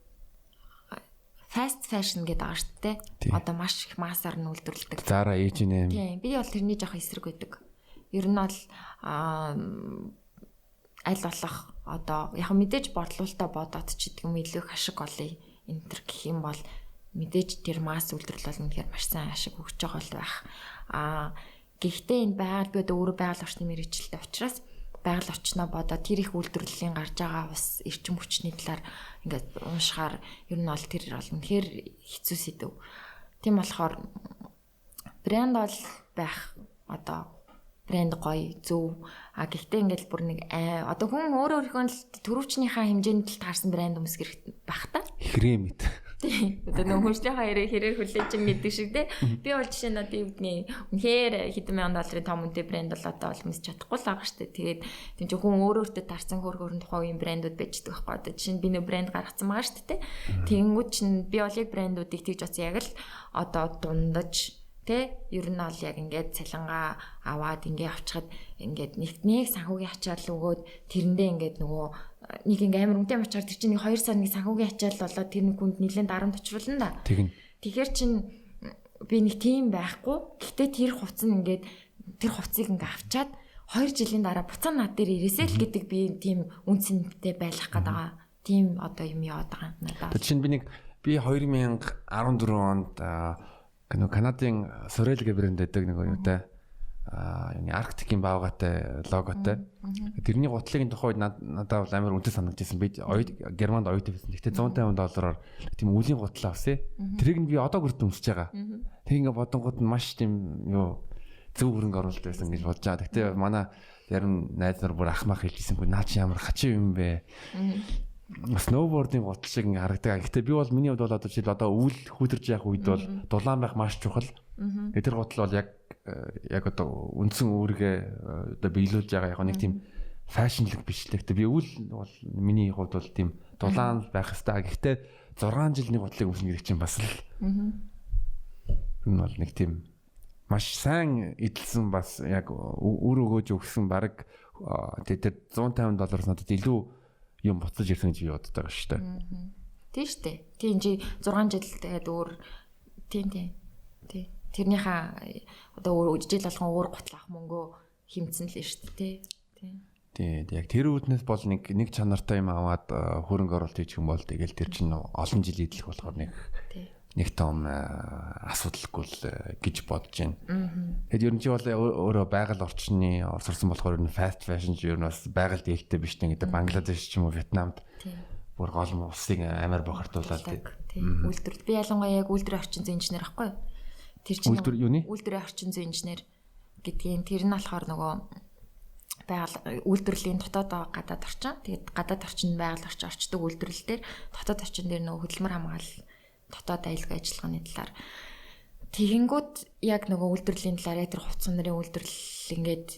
fast fashion гэдэг байгаа шүү дээ. Одоо маш их массаар нь үйлдвэрлэдэг. Zara, H&M. Тийм, би бол тэрний жоох эсрэг байдаг. Ер нь бол аль болох одоо яг мэдээж борлуулалтаа бодоод ч гэдэг юм илүү их ашиг олъё энэ төр гэх юм бол мэдээж тэр масс үйлдвэрлэл бол үнэхээр маш сайн ашиг өгч байгаа л байх. Гэхдээ энэ байгаль би одоо өөрөө байгаль орчны мэргэжилтэй учраас байгаль орчноо бодоод тэр их үйлдвэрлэлийн гарч байгаа бас эрчим хүчний талаар ингээд уушгаар ер нь бол тэр бол үнэхээр хэцүү сэдв. Тийм болохоор брэнд бол байх одоо брэнд гоё зөв. Гэхдээ ингээд бүр нэг одоо хүн өөрийнхөө төрөвчнийхээ хэмжээнд л таарсан брэнд өмсөх хэрэгтэй байх та. Ихрээ мэд. Одоо нэг хүншлийнхаа хэрэг хүлээж ин гэдэг шиг те. Би бол жишээ нь одоо юу гэдгийг үнэхээр хэдэн мянган долларын том үнэтэй брэнд бол одоо олмос чадахгүй л байгаа штэ. Тэгээд тийм ч хүн өөрөөртөө тарсан хөргөрн тухай юм брэндүүд байждаг байхгүй. Одоо жишээ нь би нэг брэнд гаргацсан байгаа штэ те. Тэнгүүд чинь би бол яг брэндүүдийг тэгж бодсон яг л одоо дундаж тэ ер нь бол яг ингээд цалингаа аваад ингээд авчихад ингээд нэг санхүүгийн ачаал өгөөд тэрэндээ ингээд нөгөө нэг ингээ амар үнэтэй мачаар тэр чинь нэг 2 сар нэг санхүүгийн ачаал болоод тэр нэг хүнд нэлээд дарамт очруулна да. Тэгэхээр чин би нэг тийм байхгүй. Гэхдээ тэр хувцас нь ингээд тэр хувцсыг ингээ авчаад 2 жилийн дараа буцаа над дээр ирээсэй л гэдэг би тийм үнцэнтэй байх гээд байгаа. Тийм одоо юм яваад байгаа надад. Тэр чинь би 2014 онд Канадын Sorel гэх брэнд байдаг нэг юутай Арктикийн баавгатай логотой. Тэрний гутлын тухайд надад бол амар үнэтэй санагдчихсан. Би Германд оюутан байсан. Гэхдээ $150 тийм үлийн гутал авсан. Тэрийг нь би одоо хүртэл өмсөж байгаа. Тэг ингээ бодонгууд нь маш тийм юу зөв хөрөнгө оруулалт байсан гэж бодож байгаа. Гэхдээ манай ярим найз нар бүр ахмах хэлжсэнгүй наа чи ямар хачин юм бэ? Сноубордын гутал шиг ингээ харагдаг. Гэхдээ би бол миний хувьд бол одоо жишээл одоо үйл хүүдэрж явах үед бол дулаан байх маш чухал. Тэр гутал бол яг одоо үндсэн үүргээ одоо биелүүлж байгаа яг нэг тийм фэшнлэг биш л. Гэхдээ би үйл бол миний хувьд бол тийм дулаан байх хэвээр. Гэхдээ 6 жилийн гутлыг өмснө гэдэг чинь бас л энэ бол нэг тийм маш сайн эдэлсэн бас яг үр өгөөж өгсөн баг тэр $150 надад илүү юм буцаж ирсэн гэж би боддог байгаа шүү дээ. Тийм шүү дээ. Тийм чи 6 жил тэгээд өөр тийм. тэрнийхээ одоо жил болгон уур гутлах мөнгөө хэмцэн л шүү дээ. Тий. Яг тэр үүднээс бол нэг чанартай юм аваад хөрөнгө оруулалт хийх юм бол тэгэл тэр чинь олон жил идэх болохоор нэг том асуудалгүй л гэж бодож байна. Тэгэд ер нь чи бол өөрөө байгаль орчны сурсан болохоор ер нь fast fashion ер нь бас байгаль дээлтэй биш нэг гэдэг Бангладеш ч юм уу Вьетнамд бүр гол усыг амар бохирдуулаад үйлдвэрт би ялангуяа яг үйлдвэрийн орчин зүйн инженер ахгүй. Тэр чинь үйлдвэрийн орчин зүйн инженер гэдгийг тэр нь болохоор нөгөө байгаль үйлдвэрлэлийн дотоод гадаад орчин. Тэгээд гадаад орчин байгаль орчин орчдөг үйлдвэрлэл дээр дотоод орчин дээр нөгөө хөдөлмөр хамгаалал дотоод аюулгүй ажиллагааны талаар тэгэнгүүт яг нөгөө үйлдвэрлэлийн талаар яг тэр хувцсан нарын үйлдвэрлэл ингээд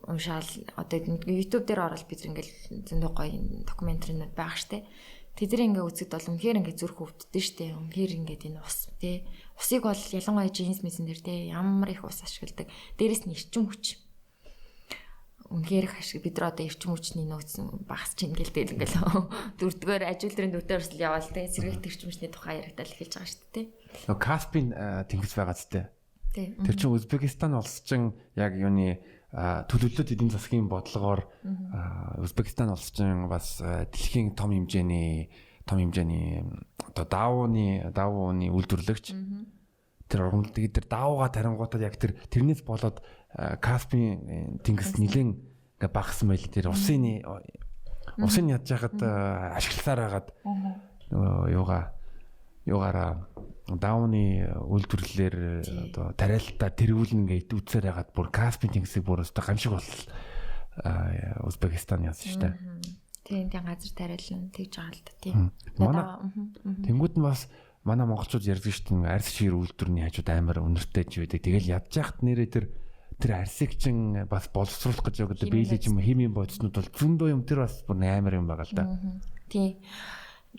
уншаал одоо YouTube дээр ороод бид ингээл зөндөө гоё докюментаринууд байгаа штэ. Тэдний ингээ үзэд бол үнэхээр ингээ зүрх өвддөг штэ. Үнэхээр ингээд энэ ус те. Усыг бол ялангуяа джинс мэсэн дээр те ямар их ус ашигладаг. Дээрэс нь эрчим хүч. Үнэхээр их ашиг бид нар одоо эрчим хүчний нөөц багасч ийн гэлтэй ингээл дөрөвдүгээр ажилтрын дөрөвдүгээр өрсөл яваал те. Сэргийгт эрчим хүчний тухай яригдал эхэлж байгаа штэ те. Нөгөө Каспийн тэнгис байгаа зү те. Тэр чинь Узбекистан улс чинь яг юуны төлөвлөлт эдийн засгийн бодлогоор Узбекистан улс чинь бас дэлхийн том хэмжээний одоо даавууны үйлдвэрлэгч тэр даавууга тарингуудад яг тэрнээс болоод Каспийн тэнгис нэлен ингээ багсан байл тэр усын ядж хахад ашигласаар хагаад юугаараа даавны үйлдвэрлэлээр одоо тариалтаа тэргүүлнэ гэж үцээр хагаад бүр Каспийн тэнгисийг бүр өстой гамшиг бол Узбекистан яасан шүү дээ. Тийм газар тариална тэгж байгаа л да тийм. Тэнгүүд нь бас манай монголчууд ярьдаг шүү дээ арьс шир үйлдвэрний хажууд амар өнөртэй ч байдаг. Тэгэл ядж яхад нэрээ тэр арьсыг чин бас боловсруулах гэж байгаа биелэж юм химийн бодиснууд бол зөндөө юм тэр бас бүр амар юм байгаа л да.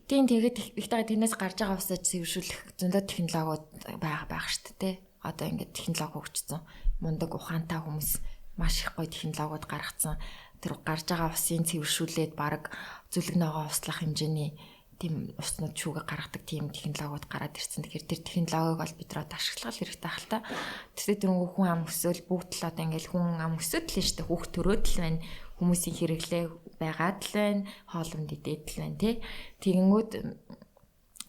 Тийм тэгээд ихтэй тэрнээс гарч байгаа усаа цэвэршүүлэх зөндөө технологиуд байх шүү дээ. Одоо ингээд технологи хөгжсөн. Мундаг ухаантай хүмүүс маш их гоё технологиуд гаргацсан. Тэр гарч байгаа усын цэвэршүүлээд баг зүлэг ногоо услах хэмжээний тийм уснууд шүүгээ гаргадаг тийм технологиуд гараад ирсэн. Тэгэхээр тэр технологиг бол бид рүү ашиглах хэрэгтэй хэл та. Тэсээ дөрөнгө хүн ам өсөөл бүгд л одоо ингээд хүн ам өсөд л шүү дээ. Хүүхд төрөөд л байна. Хүмүүсийн хэрэглээ байгаад л байна. Хоолунд идээд л байна тий. Тэгэнгүүт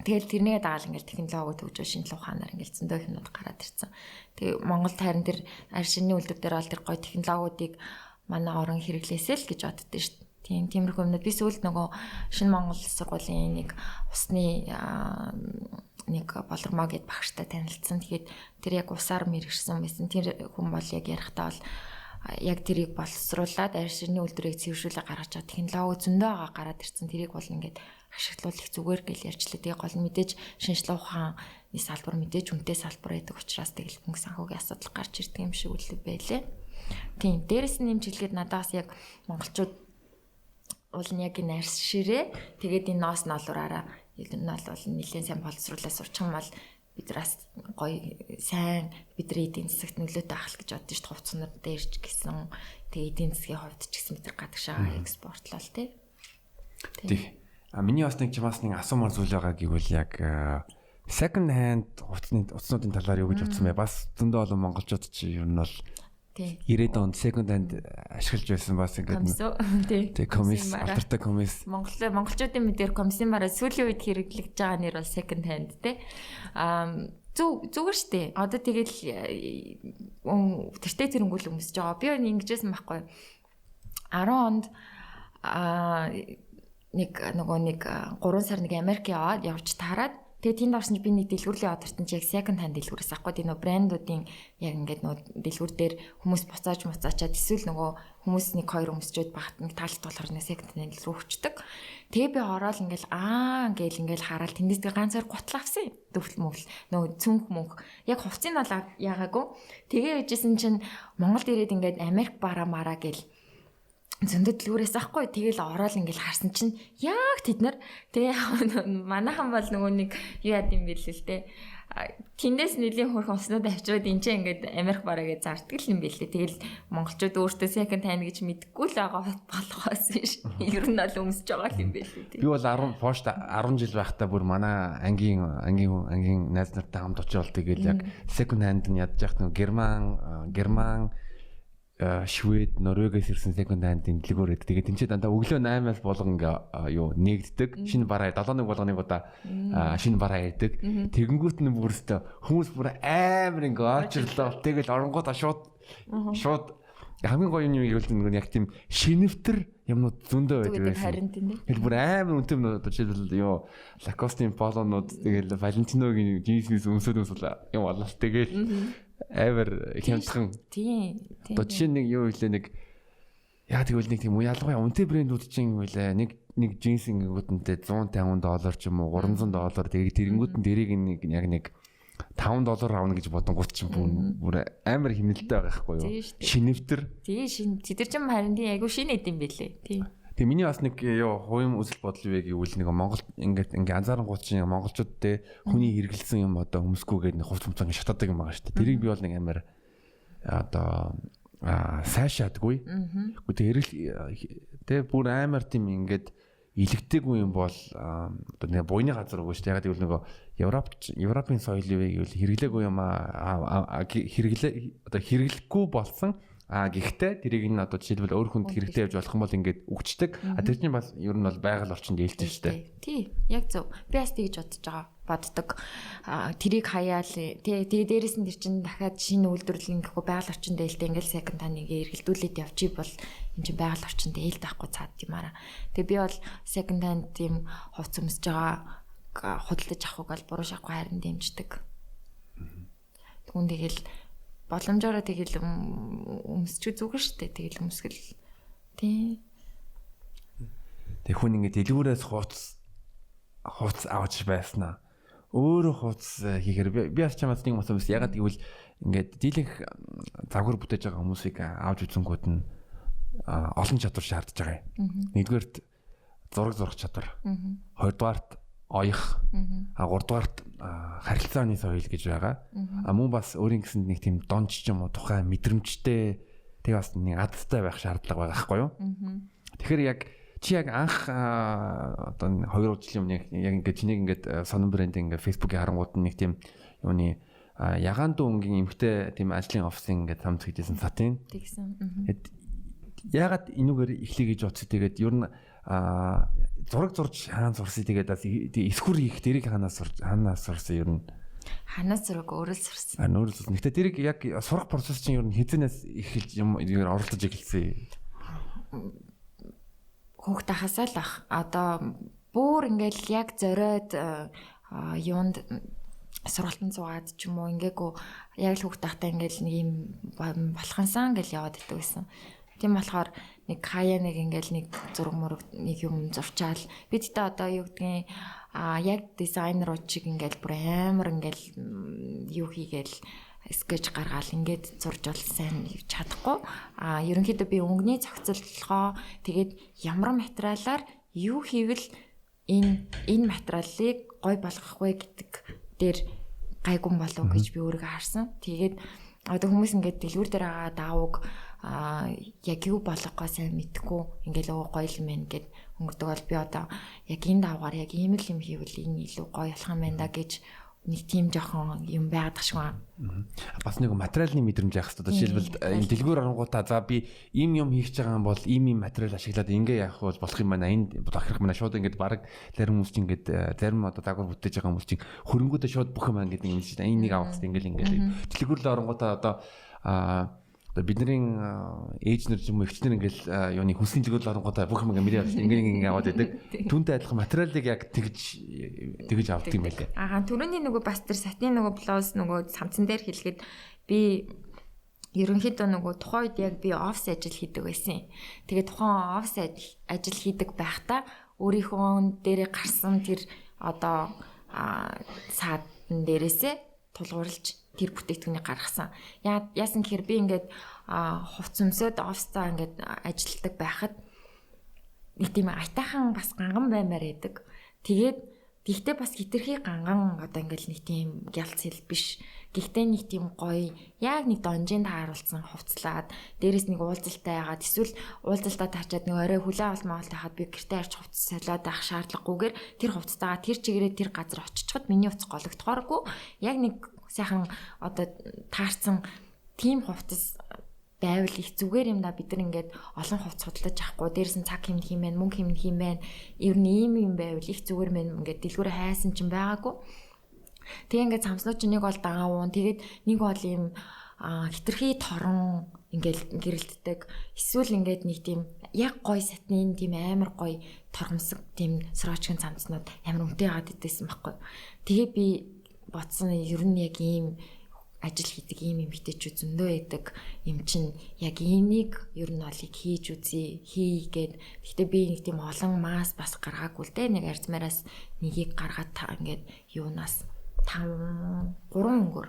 тэгэл тэрнээ дагаал ингээд технологиуд хөгжөө шинжлэх ухаанаар ингээд зөндөө юмнууд гараад ирсэн. Тэгээ Монголд харин тэр арьсны үйлдвэр дээр бол тэр гоё технологиудыг манай орон хэрэглээсэй л гэж боддөө шүү дээ. Тиймэрхүү юмнууд би сүүлд нөгөө шинэ Монгол сургуулийн нэг усны нэг болормоо гэд багштай танилцсан. Тэгээд тэр яг усаар мэрэгсэн байсан. Тэр хүн бол яг ярихдаа бол яг тэрийг боловсруулад арьсны үйлдвэрийг цэвэршүүлээ гаргаж байгаа технологи зөндөө байгаа гараад ирсэн. Тэрийг бол ингээд ашиглуулах зүгээр гэл ярьчлаа. Тэгээ гол нь мэдээж шинжлэх ухааны салбар мэдээж үнэтэй салбар байдаг учраас тэгэл мөнгө санхүүгийн асуудал гарч ирдэг юм шиг үл байлээ. Тийм. Дээрэс нь юм чиглэлгээд надаас яг монголчууд уул нь яг энэ арьс ширээ тэгээд энэ ноос ноолуураараа энэ бол нэлээд сайн боловсруулаад сурчих юм бол бидраас гоё сайн бидний эдийн засагт нөлөөтэй ахал гэж боддоо шүү дээ. Хувцснууд дээрч гисэн тэгээд эдийн засгийн хувьд ч гэсэн бид нар гадагшаа экспортлол тий. Миний бас нэг чамаас нэг асуумар зүйл байгаа гэвэл яг second hand хувцснуудын талаар юу гэж утсан бэ? Бас зөндөө олон монголчууд чи ер нь бол 90-ад онд second hand ашиглаж байсан бас ингээд комисс алдартай комисс монголчуудын мэдээр комиссын бараа сүүлийн үед хэрэглэж байгаа нэр бол second hand тий. Зүгээр штэ. Одоо тэгэл тэртээ зэрэнгүүл өмсөж байгаа. Би ингэжсэн байхгүй. 10 онд нэг 3 сар нэг Америк явж таарад тэгээд тэнд орсон би нэг дэлгүүрлийн одортон чи яг second hand дэлгүүрээс авахгүй тийм нөө брэндүүдийн яг ингээд нөө дэлгүүр дээр хүмүүс буцааж муцаачаад эсвэл нөгөө хүмүүс нэг хоёр өмсчөөд багт нэг таалт болохоор нэг second hand руу өчтдөг. Тэгээ би ороод ингээл хараад тэндээс ганцаар гутал авсан юм. Дөвл мөвл нөгөө цүнх мөнх яг хувцсыг нь бол яагаагүй. Тэгээ яжсэн чинь Монголд ирээд ингээд Америк бараа мараа гэл зөндөд дэлгүүрээс ахгүй тэгэл ороод ингээл харсан чинь яг тэд нар тэгээ манайхан бол нөгөө нэг юу яд юм бэл л дээ. Тэндээс нэлийн хөрх уснууд авчираад энэ ч ингээд Америк бараа гэж зарддаг юм бэлээ. Тэгэл монголчууд өөртөө second hand гэж мэдгүй л байгаа болохоос биш. Ер нь бол өмсөж байгаа юм бэлээ. Би бол 10 жил байхдаа бүр манай ангийн найз нартай хамт очивол тэгэл яг second hand нь ядж яхад нөгөө Герман Швед, Норвегиас ирсэн second hand-ийн дэлгүүр эд. Тэгээд тэнцээ дандаа өглөө 8-аас болгон нээгддэг. Шинэ бараа 7-1 болгоныг удаа шинэ бараа ирдэг. Тэгэнгүүт нь бүрстэ хүмүүс бүр амар очрлоо. Тэгэл оронгууд шууд хамгийн гоё юм юу гэвэл яг тийм шинэвтер юмнууд зөндөө байдаг байсан. Тэгэл бүр амар үнэтэй юмнууд жишээлбэл Lacoste-ийн полонууд тэгэл Valentino-гийн джинсээс өмсөд юм болоо. Тэгэл ever хямдхан. Тийм. Одоо жишээ нэг юу хэлээ нэг яа тэгвэл нэг тийм ялгаа үнэтэй брэндүүд чинь үлээ нэг джинс ингээгүүдэнтэй $150 ч юм уу $300 тэгээд тэрэнгүүд нь дэрийг яг нэг $5 авна гэж бодонгууд чинь бүр амар хэмнэлтэй байгаа байхгүй юу? Шинэвтер. Тийм тэр чинь харин тийм айгу шинэ эд юм бэлээ. Тийм. Тэгээ миний бас нэг хувийн үзэл бодол вэ гэвэл нэг Монгол ингээд анзаарангууд чинь монголчууд те хүний хэрэгэлсэн юм одоо өмсгүйгээд нэг хувц мцан шатаадаг юм байгаа шүү дээ. Тэрийг би бол нэг амар одоо сайшаадгүй. Гэхдээ бүр амар тийм ингээд илэгдээгүй юм бол одоо нэг буйны газар үгүй шүү дээ. Яг тэгвэл нөгөө Европын соёл вэ гэвэл хэрэглээгүй юм хэрэглэхгүй болсон. Гэхдээ тэрийг нь одоо жишээлбэл өөр хүнд хэрэгтэй явж болох юм бол ингээд өгчдөг. Тэр чинь бас ер нь бол байгаль орчинд ээлжтэй шүү дээ. Тий, яг зөв. Би бас тэгж боддог. Тэрийг хаяал тэгээ дээрэс нь тэр чинь дахиад шинэ үйлдвэрлэлийн гэхгүй байгаль орчинд ээлтэй ингээд second hand-ыг эргэлдүүлээд явчих бол энэ чинь байгаль орчинд ээлтэй ахгүй цаад юмараа. Тэгээ би бол second hand тийм хувц өмсөж байгаа худалдаж авахыг бол буруу шахахгүй харин дэмждэг. Тэгүн тэгэл боломжоор тэгэл өмсчих зүгээр шүү дээ. Тэгэл өмсгөл. Тий. Тэг хүн ингэ дэлгүүрээс хувц авч байснаа. Өөрөө хувц хийхээр би бас чамаас нэг юм асуусан. Ягаад гэвэл ингээд дийлэнх завхар бүтээж байгаа хүмүүсийг авч үзэнгүүд нь олон чадвар шаардж байгаа юм. Нэгдүгээрт зураг чадвар. Хоёрдугаарт оёх. Гуравдугаарт харилцааны соёл гэж байгаа. Мөн бас өөрийн гэсэнд нэг тийм донч ч юм уу тухайн мэдрэмжтэй тэг бас нэг адтай байх шаардлага байгаа байхгүй юу? Тэгэхээр яг чи яг анх одоо 2 жил юм яг ингээд чинийг ингээд сонин брэнд ингээд фэйсбүүкийн харангууд нэг тийм юуны ягаан дүүнгийн эмхтэй тийм ажлын офисын ингээд хамт хийжсэн сатын. Тэгсэн. Ягаад энүүгээр эхлэе гэж бодсон. Тэгээд ер нь зураг зурж хаана сурсан тэгээд эсхүр хийх дэрийг ханаас сурсан ер нь ханаас зураг өөрөө л сурсан. Өөрөө л сурсан. Гэтэ дэрийг яг сурах процесс чинь ер нь хэзээс эхэлж юм оролдож эхэлсэн. Хүүхдээ хасаа л ах. Одоо бүр ингээл яг зориод юунд сургалтанд суугаад ч юм уу ингээгүй яг л хүүхдээ хахтаа ингээл нэг юм болохонсан гэж яваад идэв гэсэн. Тийм болохоор нэг хаяа нэг ингээл нэг зураг мураг нэг юм зурчаал бид тэ одоо юу гэдгийг яг дизайнер чиг ингээл бүр амар ингээл юу хийгээл скетч гаргаал ингээд зурж бол сайн чадахгүй ерөнхийдөө би өнгөний зохицолгоо тэгээд ямар материалаар юу хийвэл энэ материалыг гой болгох вэ гэдэг дээр гайгүй болов гэж би өөрийгөө харсан. Тэгээд одоо хүмүүс ингээд дэлгүүр дээр байгаа даавууг яг юу болгохоо сайн мэдхгүй ингээл гоё юм байна гэд өнгөрдөг бол би одоо яг энэ давгаар яг ийм л юм хийвэл энэ илүү гоё болох юм байна да гэж нэг тийм жоохон юм байгаад шиг байна. Бас нэг материалын мэдрэмж яах хэрэгтэй. Жишээлбэл энэ дэлгүүр оронгуудаа за би ийм юм хийж байгаа юм бол ийм материал ашиглаад ингээ яах бол болох юм байна. Энэ бохирох манай шууд ингээд баг зарим хүмүүс чинь ингээд зарим одоо дагвар бүтээж байгаа хүмүүс чинь хөрөнгүүдээ шууд бүх юм ингээд юм шиг энэ нэг авах хэрэгтэй ингээл дэлгүүр оронгуудаа одоо бидний ээж нар ч юм уу өвчнөр ингээл юуны хүнсний дэлгүүр оронгуудаа бүх юм ингээ аваад байдаг. Түүнтэй адилхан материалыг яг тэгж авдаг юм байлээ. Түрүүний нөгөө бас тэр сатин нөгөө блуз нөгөө самцан дээр хэлгээд би ерөнхийдөө нөгөө тухайн үед яг би офис ажил хийдэг байсан. Тэгээд тухайн офис ажил хийдэг байхдаа өөрийнхөө дээрээ гарсан тэр одоо саадан дээрээсээ тулгуурлаж тэр бүтээгдэхүүнийг гаргасан. Яасан гэхээр би ингээд хувц өмсөд офстаа ингээд ажилладаг байхад нэг тийм айтайхан бас ганган баймаар байдаг. Гэхдээ бас хитрхи ганган одоо ингээл нэг тийм гялцэл биш. Гэхдээ нэг тийм гоё яг нэг донжинд тааруулсан хувцлаад дээрэс нэг уулзалтай яагаад эсвэл уулзалтаа таачаад нэг орой хүлээ авалт байхад би гэртээ арч хувцас солиод авах шаардлагагүйгээр тэр хувцастайгаа тэр чигээрээ тэр газар очичход миний хувцас гологдохооргүй яг нэг сайхан одоо таарсан тийм хувцас байвал их зүгээр юм да бид нар ингээд олон хувц судалж авахгүй дээрс нь цаг хэмнэх юм байна мөнгө хэмнэх юм байна ер нь ийм юм байвал их зүгээр мэн ингээд дэлгүүрээ хайсан ч юм байгаагүй тэг ингээд самснууд ч нэг бол дагаавуун тэгээд нэг бол ийм хитрхи торон ингээд гэрэлтдэг эсвэл ингээд нэг тийм яг гой сатны тийм амар гой торгомсог тийм срочгийн самснууд амар үнэтэй яагаад идсэн байхгүй тэгээ би бодсон ер нь яг ийм ажил хийдэг ийм эмэгтэйчүүд зөндөө байдаг юм чинь яг энийг ер нь олыг хийж үзье хийгээд гэхдээ би нэг тийм олон мас бас гаргаагүй л дээ нэг арзмаараас нэгийг гаргаад та ингээд юунаас 3 өнгөр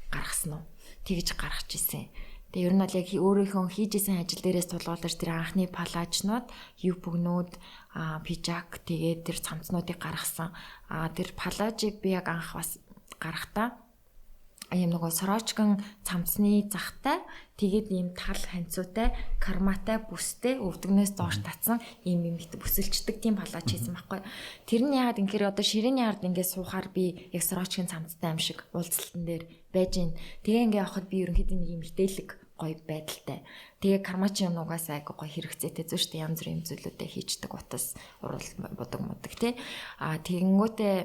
гаргасан уу тэгж гаргаж ирсэн. Тэгээ ер нь бол яг өөрийнхөө хийжсэн ажил дээрээс тулгуурлаж тэр анхны палажнууд юпгнүүд пижак тэгээд тэр цамцнуудыг гаргасан. Тэр палажийг би яг анх бас гаргахтаа ийм нөгөө сорочкон цамцны захтай тэгээд ийм тал ханцуутай карматай бүстэй өвдгнөөс доош татсан ийм эмэгтэй бүсэлчдэг тийм палаж хийсэн байхгүй. Тэр нь яагаад ингэхээр одоо ширээний ард ингээд суухаар би яг сорочкон цамцтай юм шиг уулзалтан дээр байж гин. Тэгээ ингээд явахад би ерөнхийдөө нэг эмэгтэйлэг гоё байдалтай. Тэгээ кармачи юмнуугаас айгу гоё хэрэгцээтэй зү штэ янз бүрийн зүйлүүдээ хийждэг утас урал бодог тий. Тэгэнгүүтээ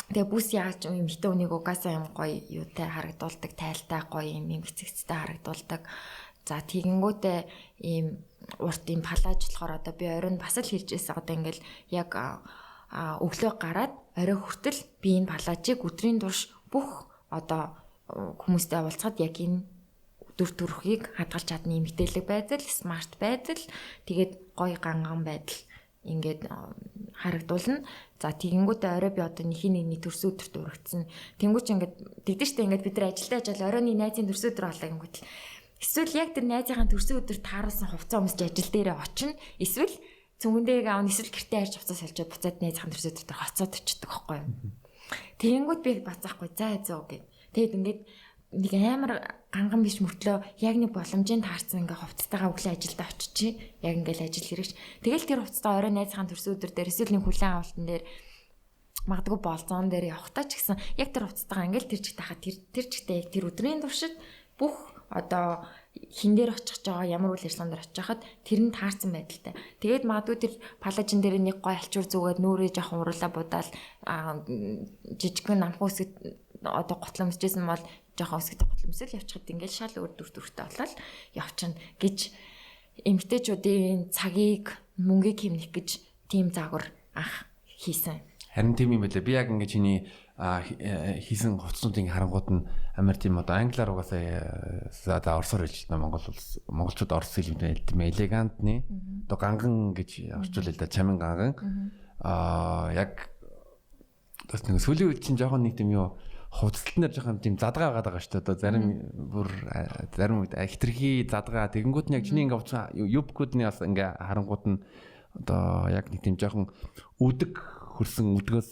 тэгээ бүс яаж юм хитэ үнийг угаасаа юм гоё юутай харагдуулдаг, тайлтай гоё юм эцэгцтэй харагдуулдаг. За тэгэнгүүтээ ийм урт ийм палаж болохоор одоо би оройн бас л хийж байсан. Одоо ингээл яг өглөө гараад орой хүртэл би энэ палажийг өдрийн турш бүх одоо хүмүүстэй уулзахад яг энэ дүр төрхийг хадгалж чадна эмгтээлэг байдал, смарт байдал, тэгээд гоё ганган байдал ингээд харагдуулна. За тэгэнгүүтээ орой би одоо нэг төрсөн өдөрт урагдсан. Тэнгүүч ингээд тэгдэж штэ ингээд бид нар ажилдаа ажил оройны найзын төрсөн өдөр болоо гингүүт л эсвэл яг тэр найзынхаа төрсөн өдөрт тааруулсан хувцас өмсч ажил дээрээ очино. Эсвэл цүнгэндээ аав эсвэл гэртээ арч хувцас солиод буцаад найзынхаа төрсөн өдөрт хоцоод очдөг байхгүй юу. Тэгэнгүүт би бацаахгүй заа зөө гэд. Тэгэд ингээд нэг амар ганган биш мөртлөө яг нэг боломжийн таарсан ингээ хувцастайгаа өглөө ажилдаа очичи яг ингээл ажил хэрэгч тэгэл тэр хувцастай орой найзхан төрсөн өдөр дээр эсвэл нэг хүлэн авалтан дээр магадгүй болзоон дээр явахтаа ч гэсэн яг тэр хувцастайгаа ингээл тэр чигт хахад тэр чигтээ яг тэр өдрийн туршид бүх одоо хин дээр очих жоо ямар үйл ажиллагаанд дээр очих хахад тэр нь таарсан байдалтай. Тэгээд магадгүй тэр палажин дээр нэг гой алчуур зүгээд нүрээ жоохон уруулаа будаал жижигхэн намхан үсгэд одоо готлон өмсөжсэн бол жоохон өсгөд готломсөл явчихад ингээл шал өөр дүр төрхтэй болол явчихна гэж эмгтээчүүдийн цагийг мөнгийг хэмнэх гэж тийм загвар анх хийсэн. Харин тийм юм байлаа. Би яг ингээд чиний хийсэн хувцснуудын харангууд нь амар тийм одоо англиар угаасаа за орсоор хэлж байна. Монголчууд орс хэлбэрээр тийм элегантны одоо ганган гэж орчуулъя л да чамин ганган. Яг бас нэг сүлийн үед чинь жоохон нэг тийм юу хувцалтнаар жоохон тийм задгаа байгаа даа шүү дээ. Одоо зарим үед хитрхи задгаа тэгэнгүүт нь яг чиний ингээ хувцас юбкуудны бас ингээ харангууд нь одоо яг нэг тийм жоохон үдэг хөрсөн үдгөөс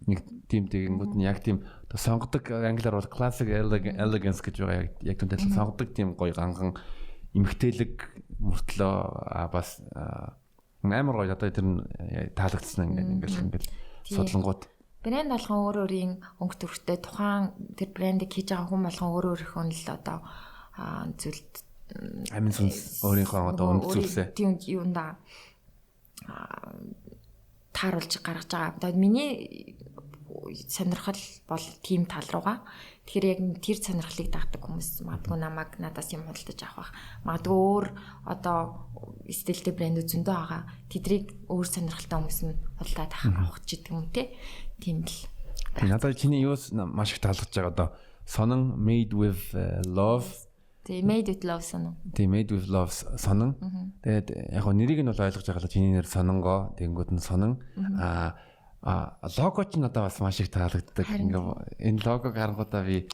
нэг тийм тэгэнгүүт нь яг тийм одоо сонгодог англиар бол classic elegance гэж байгаа яг түнтэй сонгодог тийм гоё ганган эмгтээлэг мөртлөө бас амар гоё одоо тэр нь таалагдсан ингээл судлангууд брэнд болгон өөр өөрийн өнгө төрхтэй тухайн тэр брендийг хийж байгаа хүн болгон өөр өөрийнхөө л одоо зүйлд амин сүнс өөрийнхөө одоо үнд зүйлсээ тийм юунда тааруулж гаргаж байгаа. Одоо миний сонирхол бол тийм тал руугаа. Тэгэхээр яг тэр сонирхлыг дагдаг хүмүүс магадгүй намайг надаас юм худалдаж авах. Магадгүй өөр одоо стилтэй брэндүүд зөндөө байгаа. Тэдрийг өөр сонирхолтой хүмүүс нь худалдаад авах ч гэдэг юм те. Тийм л. Надад чиний юус маш их таалагдж байгаа одоо сонон made with love. Тэгээ made with love сонон. Тэгээ made with love сонон. Тэгээд яг нэрийг нь бол ойлгож байгаа л чиний нэр сононгоо тэгэнгүүт нь сонон. лого ч надад бас маш их таалагддаг. Ингээ энэ логог харангуудаа би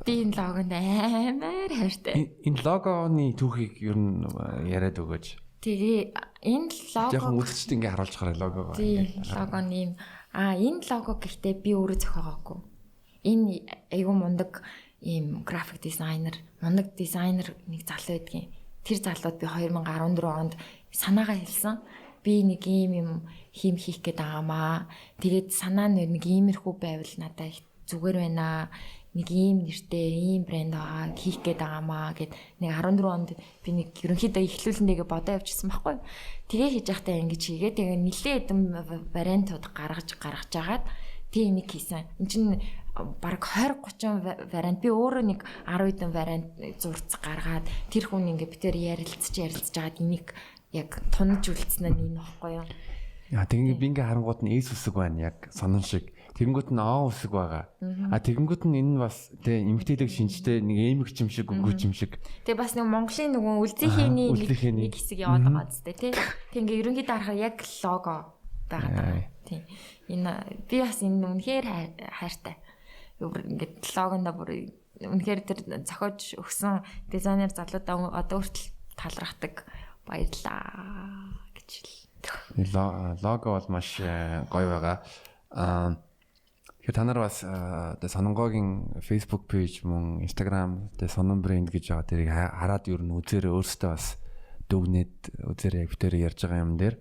энэ логонд амар хайртай. Энэ логоны түүхийг ер нь яриад өгөөч. Тэгээ энэ лого жоохон үзэгчд ингээ харуулж хараа логоо. Тийм логоны юм. Энэ лого гэхдээ би өөрөө зохиогоогүй. Энэ айгүй мундаг ийм график дизайнер, мундаг дизайнер нэг залуу байдгийн. Тэр залууд би 2014 онд санаагаа хэлсэн. Би нэг юм хийх гээд байгаамаа. Тэгээд санаа нь нэг иймэрхүү байвал надад их зүгээр байна. Нэг ийм нэртэй, ийм брэнд аа хийх гээд байгаамаа гэд нэг 14 онд би нэг ерөнхийдөө эхлүүлнэгээ бодоо явчихсан байхгүй. Тэгээ хийж байхдаа ингэж хийгээ. Тэгээ нэлээд хэдэн вариантууд гаргаж жагаад тийм нэг хийсэн. Энд чинь бараг 20-30 вариант. Би өөрөө нэг 10 хэдэн вариант зурц гаргаад тэр хүн ингээ битээр ярилцж жагаад энийг яг тунаж үлдсэн нь энэ баггүй юу? Яа тэгээ би ингээ харангууд нь эс үсэг байна яг сонон шиг. Тэрэнгүүд нь аа үсэг байгаа. Тэрэнгүүд нь энэ бас тэ эмгтээлэг шинжтэй нэг эмгч юм шиг үгүйч юм шиг. Тэгээ бас нэг Монголын нөгөө үлзийхээний нэг хэсэг яваад байгаа зү тэ. Тэг ингээ ерөнхийдөө харахаар яг лого байгаа. Тийм. Энэ би бас энэ үнэхээр хайртай. Ингээд логонда бүр үнэхээр тэр зохиож өгсөн дизайнер залуудаа одоо хүртэл талархдаг. Баярлаа гэж хэл. Лого бол маш гоё байгаа. Тэгэхээр та нар бас Сононгогийн Facebook page мөн Instagram тэ Сонон брэнд гэж байгаа тэрийг хараад ер нь үзээрээ өөрсдөө бас дүгнээд үзээрээ битээр ярьж байгаа юм дээр.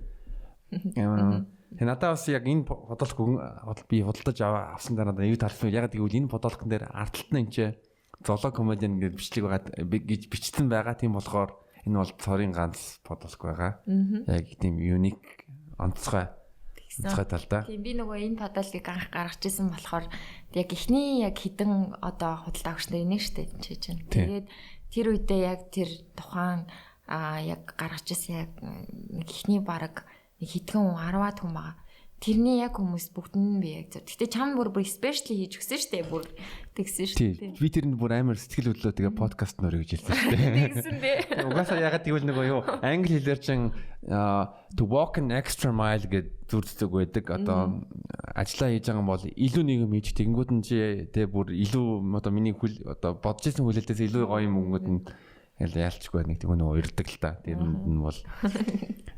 Тэгээ надад бас яг энэ бодлого би худалдаж авсан дараа надад юу таарсан яг гэвэл энэ бодлогон дээр артталт нь энэ зоолог комедиан гэж бичлэг байгаа гэж бичсэн байгаа. Тийм болохоор энэ бол цорын ганц бодлого байгаа. Яг тийм юник онцгой талдаа. Тийм би нөгөө энэ бодлогыг анх гаргаж ирсэн болохоор яг эхний яг хідэн одоо худалдаа авч нар инээ штэ хийж байна. Тэгээд тэр үедээ яг тэр тухайн яг гаргаж ирсэн яг нэг эхний бараг нэг хитгэн 10-аад хүн байгаа. Тэрний яг хүмүүс бүгд нь би яг зөв. Гэтэ чам бүр спешиали хийж өгсөн шүү дээ. Бүр тэгсэн шүү дээ. Би тэрэнд бүр амар сэтгэл хөдлөө тэгээ подкаст нөр гэж хэлсэн шүү дээ. Тэгсэн дээ. Угаасаа ягаад тэгвэл нөгөө юу англи хэлээр чин to walk an extra mile гэж зүрддэг байдаг. Одоо ажиллаа хийж байгаа юм бол илүү нэг юм хийж тэгэнгүүт нь чи тэгээ бүр илүү одоо миний одоо бодож исэн хүлээлтээс илүү гоё юм өнгөд нь ялчгүй нэг тийм нөгөө ирдэг л та. Тэрэнд нь бол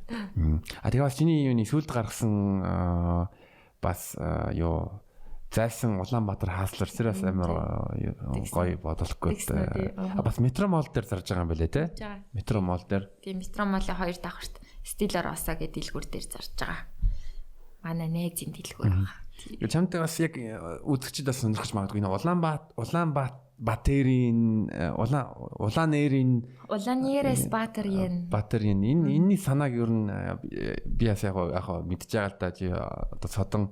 тэгээ бас чиний юуны сүлд гаргасан бас юу зайсан Улаанбаатар хааслар зэрэг амар гоё бодлоготой. Бас метро мол дээр зарж байгаа юм байна те. Метро мол дээр. Тийм метро молын хоёр давхарт Стилер Осо гэдэг дэлгүүр дээр зарж байгаа. Манай найзын дэлгүүр байгаа. Чамтай бас яг үзэгчд бас сонирхож магадгүй нэ Улаанбаатарын Улаанерээс энэний санааг ер нь би бас яг мэдж байгаа л да чи одоо содон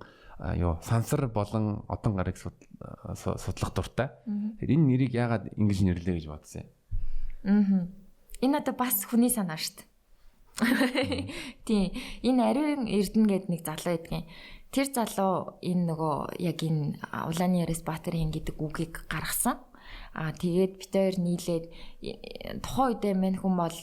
юу сансар болон одон гарыг судлах дуртай. Тэгэхээр энэ нэрийг яагаад ингэж нэрлэе гэж бодсон юм. Энэ одоо бас хүний санаа шүү дээ. Тийм. Энэ Ариун Эрдэнэ гэдэг нэг залуу байдгийн. Тэр залуу энэ нөгөө яг энэ Улаанерээс гэдэг үгийг гаргасан. Тэгээд битээр нийлээд тухайн үедээ мань хүн бол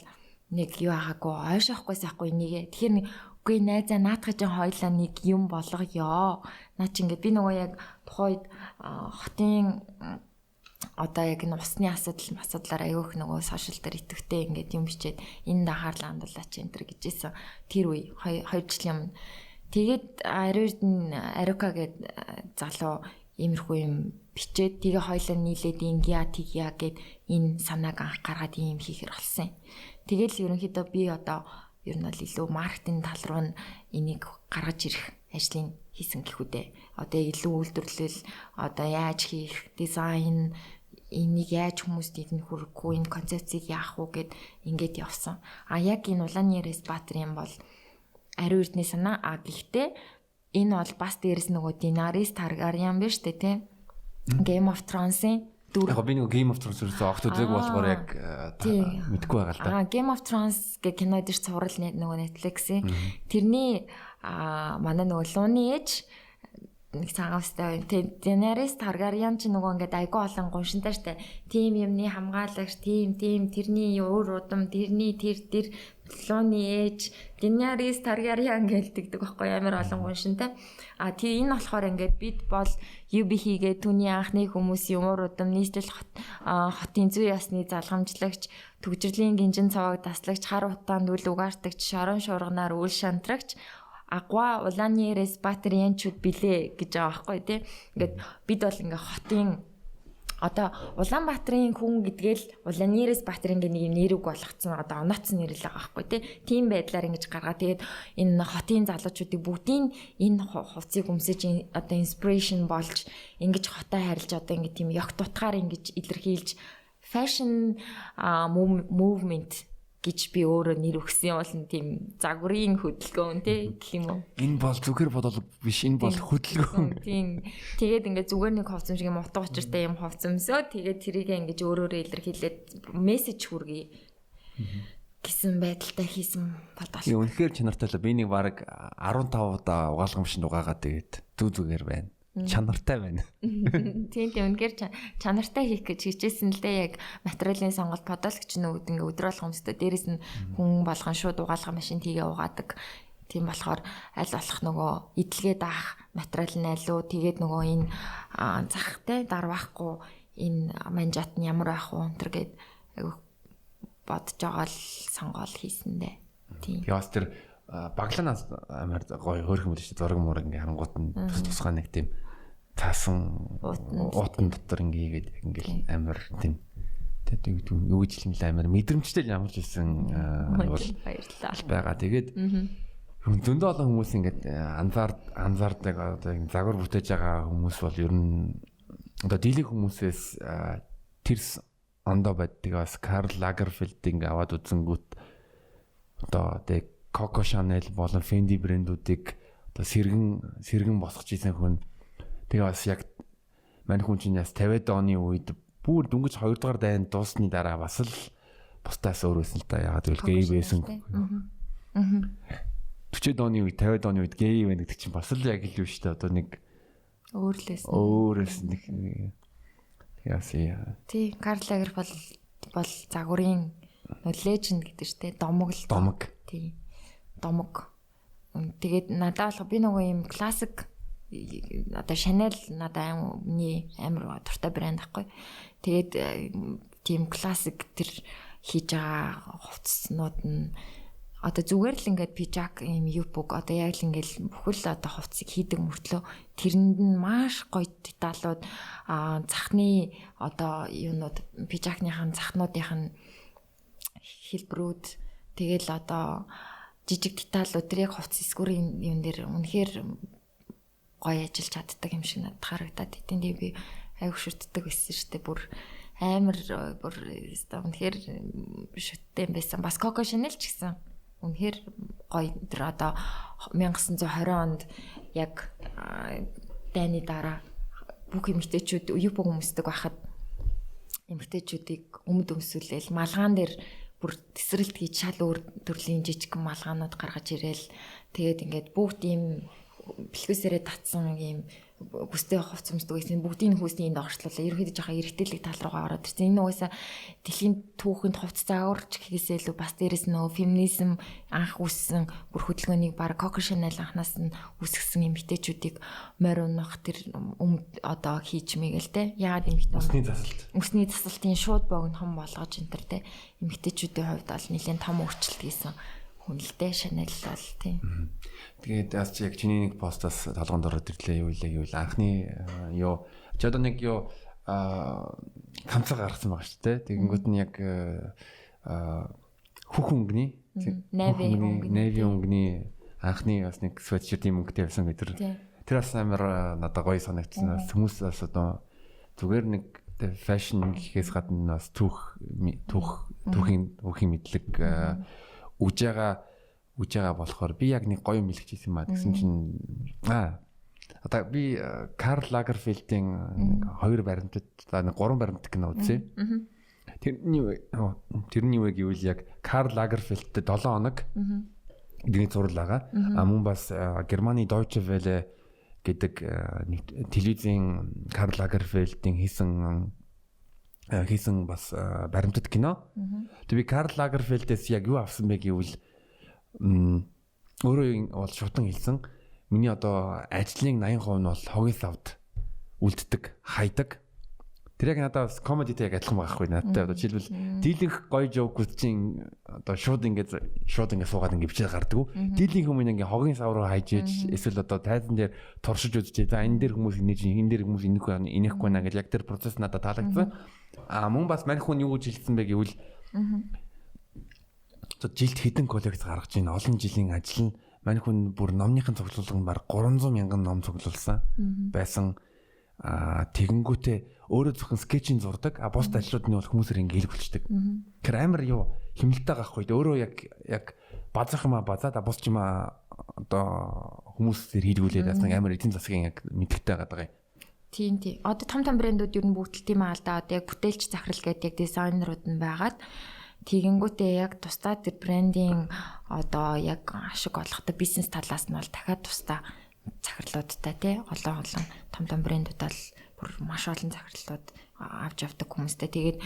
нэг юу хаагүй ойшоохгүй сайхгүй нэгэ. Тэгэхээр үгүй найзаа наадах чинь хоёлаа нэг юм болгоё. Наа чи ингээд би нөгөө яг тухайн үед хотын одоо яг энэ усны асуудлаар аявих нөгөө сошиал дээр идэвхтэй ингээд юм бичээд энэ анхаарлаа хандуулаач энэ төр гэжсэн. Тэр үе 2 жилийн өмнө. Тэгээд Арука гэдэг залуу иймэрхүү юм бичээд тэгээ хоёлаа нийлээд ингия тэгья гэд энэ санааг анх гаргаад ийм хийхэр болсон. Тэгэл ерөнхийдөө би одоо ер нь бол илүү маркетинг тал руу энийг гаргаж ирэх ажлыг хийсэн гэхүүдээ. Одоо илүү үйлдвэрлэл одоо яаж хийх, дизайн энийг яаж хүмүүст идэх хүрхгүй энэ концепцийг яах вэ гэд ингээд явсан. Яг энэ Улаанерээс Баатарын бол Ариун Эрдэнэ санаа. Гэхдээ энэ бол бас дээрэс нөгөө Daenerys Targaryen биш үү те? Game of Thrones-ийн яг би нэг Game of Thrones-ээс огт үзег болохоор яг мэдгүй байгаа л да. Game of Thrones гэх кино дээр цуврал нөгөө Netflix-ийн тэрний манай нөгөө Лууны ээж нэг цагаастай. Daenerys Targaryen ч нөгөө ингээд айгүй олон гуншинтай штэ. Тим юмны хамгаалагч, тим тэрний уур удам, тэрний тэр лооны ээж, Daenerys Targaryen гэлдэгдэг байхгүй амар олон гуншинтай. Тэгээ энэ болохоор ингээд бид бол UB хийгээ түүний анхны хүмүүсийн уур удам нийслэл хотын зүй ясны залгамжлагч, төгжрлийн гинжин цаваг даслагч, хар утаанд үл угаартагч, шорон шуурганаар үл шантрагч агва улааны респаторианчуд билээ гэж байгаа байхгүй тий. Ингээд бид бол ингээ хотын одоо Улаанбаатарын хүн гэдгээл улааны респаторын нэг юм нэрүг болгоцсон одоо онооцсон нэр л байгаа байхгүй тий. Тийм байдлаар ингэж гаргаа. Тэгээд энэ хотын залуучуудыг бүгдийн энэ хувцсыг өмсөж одоо inspiration болж ингэж хотоо харилж одоо ингэ тийм ёг тутгаар ингэж илэрхийлж fashion movement гэж би өөрөө нэр өгсөн бол тийм загварын хөдөлгөөн тий гэх юм уу. Энэ бол зүгээр бодол биш, энэ бол хөдөлгөөн. Тийм. Тэгээд ингээд зүгээр нэг хувцас шиг юм утга учиртай юм хувцас өмсөө тэгээд тэрийг ингээд өөрөөрөө илэрхийлээд мессеж хүргэе гэсэн байдалтай хийсэн бодол. Үнэхээр чанартай л би нэг баг 15 удаа угаалгам шин угаагаад тэгээд зүгээр байна. Чанартай байна. Тийм үнэхээр чанартай хийх гэж хичээсэн л дээ яг материалын сонголт подолч нүүд ингээ өдөр болгон өстө дээрэс нь хүн болгон шууд угаалгах машин тийгээ угаадаг. Тийм болохоор аль болох нөгөө идэлгээ даах материал нь алуу тэгээд нөгөө энэ захтай дарвахгүй энэ манжат нь ямар байх вэ өнтер гэд бодож байгаа л сонгоол хийсэн дээ. Тийм. Яас тэр багланаас амар гоё хөөрхөн мөл шүү зураг мураг ингээ харангуут нь тусгай нэг тийм таасан уутан дотор ингээ хийгээд ингээл амар тийм тэгээд юу гэж хэлмэл амар мэдрэмжтэй ямарч ирсэн бол байгаа. Тэгээд зөндөө олон хүмүүс ингээд анзаардаг одоо загвар бүтээж байгаа хүмүүс бол ер нь одоо дийлэн хүмүүсээс тэрс ондоо байдаг бас Карл Лагерфельд ингээ аваад үзэнгүүт одоо тэг Coco Chanel болон Fendi брэндүүдийг одоо сэргэн босгож ийсэн хүн. Тэгээ бас яг мань хүн чинь яс 50-аад оны үед бүр дөнгөж 2 дугаар дайнд дуусны дараа бас л бусдаас өөрөөс нь та яагаад гэвэл гей байсан. 40-аад оны үед 50-аад оны үед гей байна гэдэг чинь бас л яг л юу шүү дээ. Одоо нэг өөрөөс нэг яасан. Тий, Карл Лагерфельд бол загварын леженд гэдэг шүү дээ. Домог. Тий. Домог. Тэгээд надад бол би нөгөө юм классик одоо Chanel надад амар дуртай брэнд ахгүй. Тэгээд тийм классик тэр хийж байгаа хувцснууд нь одоо зүгээр л ингээд пижак юм юбг одоо яг л ингээд бүхэл одоо хувцсыг хийдэг мөртлөө тэрэнд нь маш гоё деталууд захны одоо юунууд пижакныхаа захнуудынх нь хэлбэрүүд тэгэл одоо жижиг деталууд тэр яг хувцс эсгүүрийн юм дээр үнэхээр гоё ажиллаж чаддаг юм шиг надад харагдаад идэв. Би аяг шүтдэг байсан шүү дээ. Бүр амар бүр үнэхээр шүттэй байсан. Бас Coco Chanel ч гэсэн үнэхээр гоё тэр одоо 1920 онд яг дайны дараа бүх эмэгтэйчүүд юбг өмсдөг байхад эмэгтэйчүүдийг өмд өмсүүлээл малгаан дээр бүр тесрэлт хийж шал өөр төрлийн жижиг малгаанууд гаргаж ирээл тэгээд ингээд бүгд ийм бэлхүүсээрээ татсан ийм бүстэй хувц өмсдөг гэсэн бүгдийн хүүсний энд орчлуулаа. Ерөнхийдөө жоохон эргэжлэг тал руугаа ороод ирсэн. Энэ угаасаа дэлхийн түүхэнд хувц заагуурч гэхээсээ илүү бас дээрэс нь феминизм анх үүссэн бүр хөдөлгөөнийг баг Coco Chanel анханаас нь үүсгэсэн эмэгтэйчүүдийг морь унах тэр одоо хийж мэгээл те. Яагаад эмэгтэй усны засалтын шууд богинохон болгож энэ төр те. Эмэгтэйчүүдийн хувьд бол нэлээд том өөрчлөлт хийсэн. Хүнэлтэй Chanel бол тийм. Тэгээд аз яг чиний нэг постаас толгонд ороод ирлээ юу вэ? Анхны юу ч одоо нэг юу камцаг гаргасан байгаа шүү дээ. Тэгэнгүүт нь яг хөх өнгөний Navy өнгөний анхны бас нэг sweatshirt юм өнгөтэй байсан гэдэг. Тэр бас амар надад гоё санагдсан. Хүмүүс бас одоо зүгээр нэг fashion гэхээс гадна бас түүхийн мэдлэг үж байгаа болохоор би яг нэг гоё юм хэлчихсэн маа гэсэн чинь одоо би Карл Лагерфельдийн 2 баримтад нэг 3 баримт кино үзсэн. Тэрний үе гэвэл яг Карл Лагерфельдтэй 7 хоног гэдэг зураг байгаа. Мөн бас Германы Deutsche Welle гэдэг телевизийн Карл Лагерфельдийн хийсэн бас баримтат кино. Тэг би Карл Лагерфельдээс яг юу авсан бэ гэвэл өөрөө бол шудан хэлсэн. Миний одоо ажлын 80% нь бол хогийн савд үлддэг, хайдаг. Тэр яг надад бас комедитэй яг адилхан байхгүй надтай. Одоо жишээлбэл дийлэнх гоё жокууд чинь одоо шууд ингээд суугаад ингээд бичээд гардаг. Дийлэнх хүмүүс ингээд хогийн сав руу хайж ээж эсвэл одоо тайзан дээр туршиж үзчихээ. За энэ дээр хүмүүс инээж, энэ дээр хүмүүс инехгүй наа гэж яг тэр процесс надад таалагдсан. Мөн бас мань хүн юу гэж хэлсэн бэ гэвэл жилд хэдэн коллекц гаргаж ийн олон жилийн ажил нь мань хүн бүр номныхын цуглуулганд баг 300 мянган ном цуглуулсан байсан. Тэгэнгүүтээ өөрөө зөвхөн скетчинг зурдаг. Бус ажлууд нь бол хүмүүсээр ингээд хэлбэлчдэг. Тэр амар юу хэмнэлтэй гахгүй. Өөрөө яг базах юм базаад бус ч юм одоо хүмүүсээр хийлгүүлээд бас амар эдийн засгийн яг мэдгтэй байгаа юм. Тийм. Одоо том брэндүүд ер нь бүгд тийм аа л да. Одоо яг бүтээлч захирал гэдэг яг дизайнерууд нь байгаад тэгэнгүүтээ яг тусдаа тэр брендинг одоо яг ашиг олгохтой бизнес талаас нь бол дахиад тусдаа захирлуудтай тий олон том брэндүүд бол бүр маш олон захирлууд авч явдаг хүмүүстэй. Тэгээд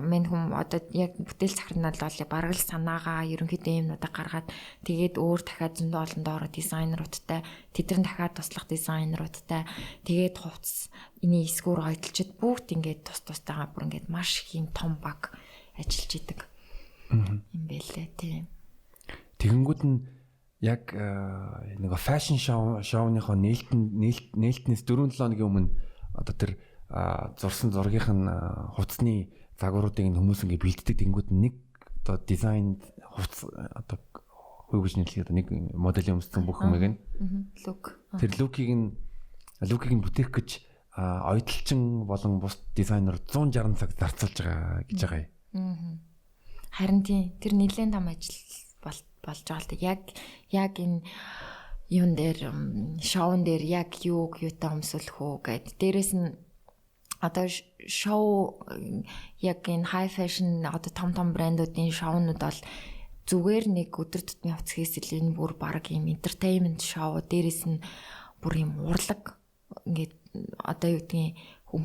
мен хүм одоо яг бүтээл захирнал бол бараг л санаагаа ерөнхийдөө юмнуудаа гаргаад тэгээд өөр дахиад зөндөө олон доороо дизайнеруудтай тэдэр нь дахиад туслах дизайнеруудтай тэгээд хувцас эний эсгүүр ойдолчод бүгд ингээд тустайгаа бүр ингээд маш их юм том баг ажиллаж идэг юм байлээ тий. Тэгэнгүүт нь яг нэг фэшн шоуныхоо нээлтнээс 4-7 хоногийн өмнө одоо тэр зурсан зургийнх нь хувцсны загваруудыг хүмүүс ингээ бэлддэг. Тэнгүүд нэг одоо дизайн хувцс одоо хөө гэж нэрлэхэд нэг модель өмссөн бүх юмэг нь тэр лукийг нь бүтээх гэж ойдолчин болон бус дизайнер 160 цаг зарцуулж байгаа гэж байгаа юм. Харин тийм тэр нэлээд том ажил болж байгаа л да. Яг энэ юун дээр шоун дээр яг юутай өмсөх үү гэд. Дээрээс нь одоо шоу яг энэ high fashion одоо том брэндүүдийн шоунууд бол зүгээр нэг өдөр тутмын хувцас хийсэл энэ бүр баг юм entertainment шоу дээрээс нь бүр юм урлаг ингээд одоо юу гэдгийг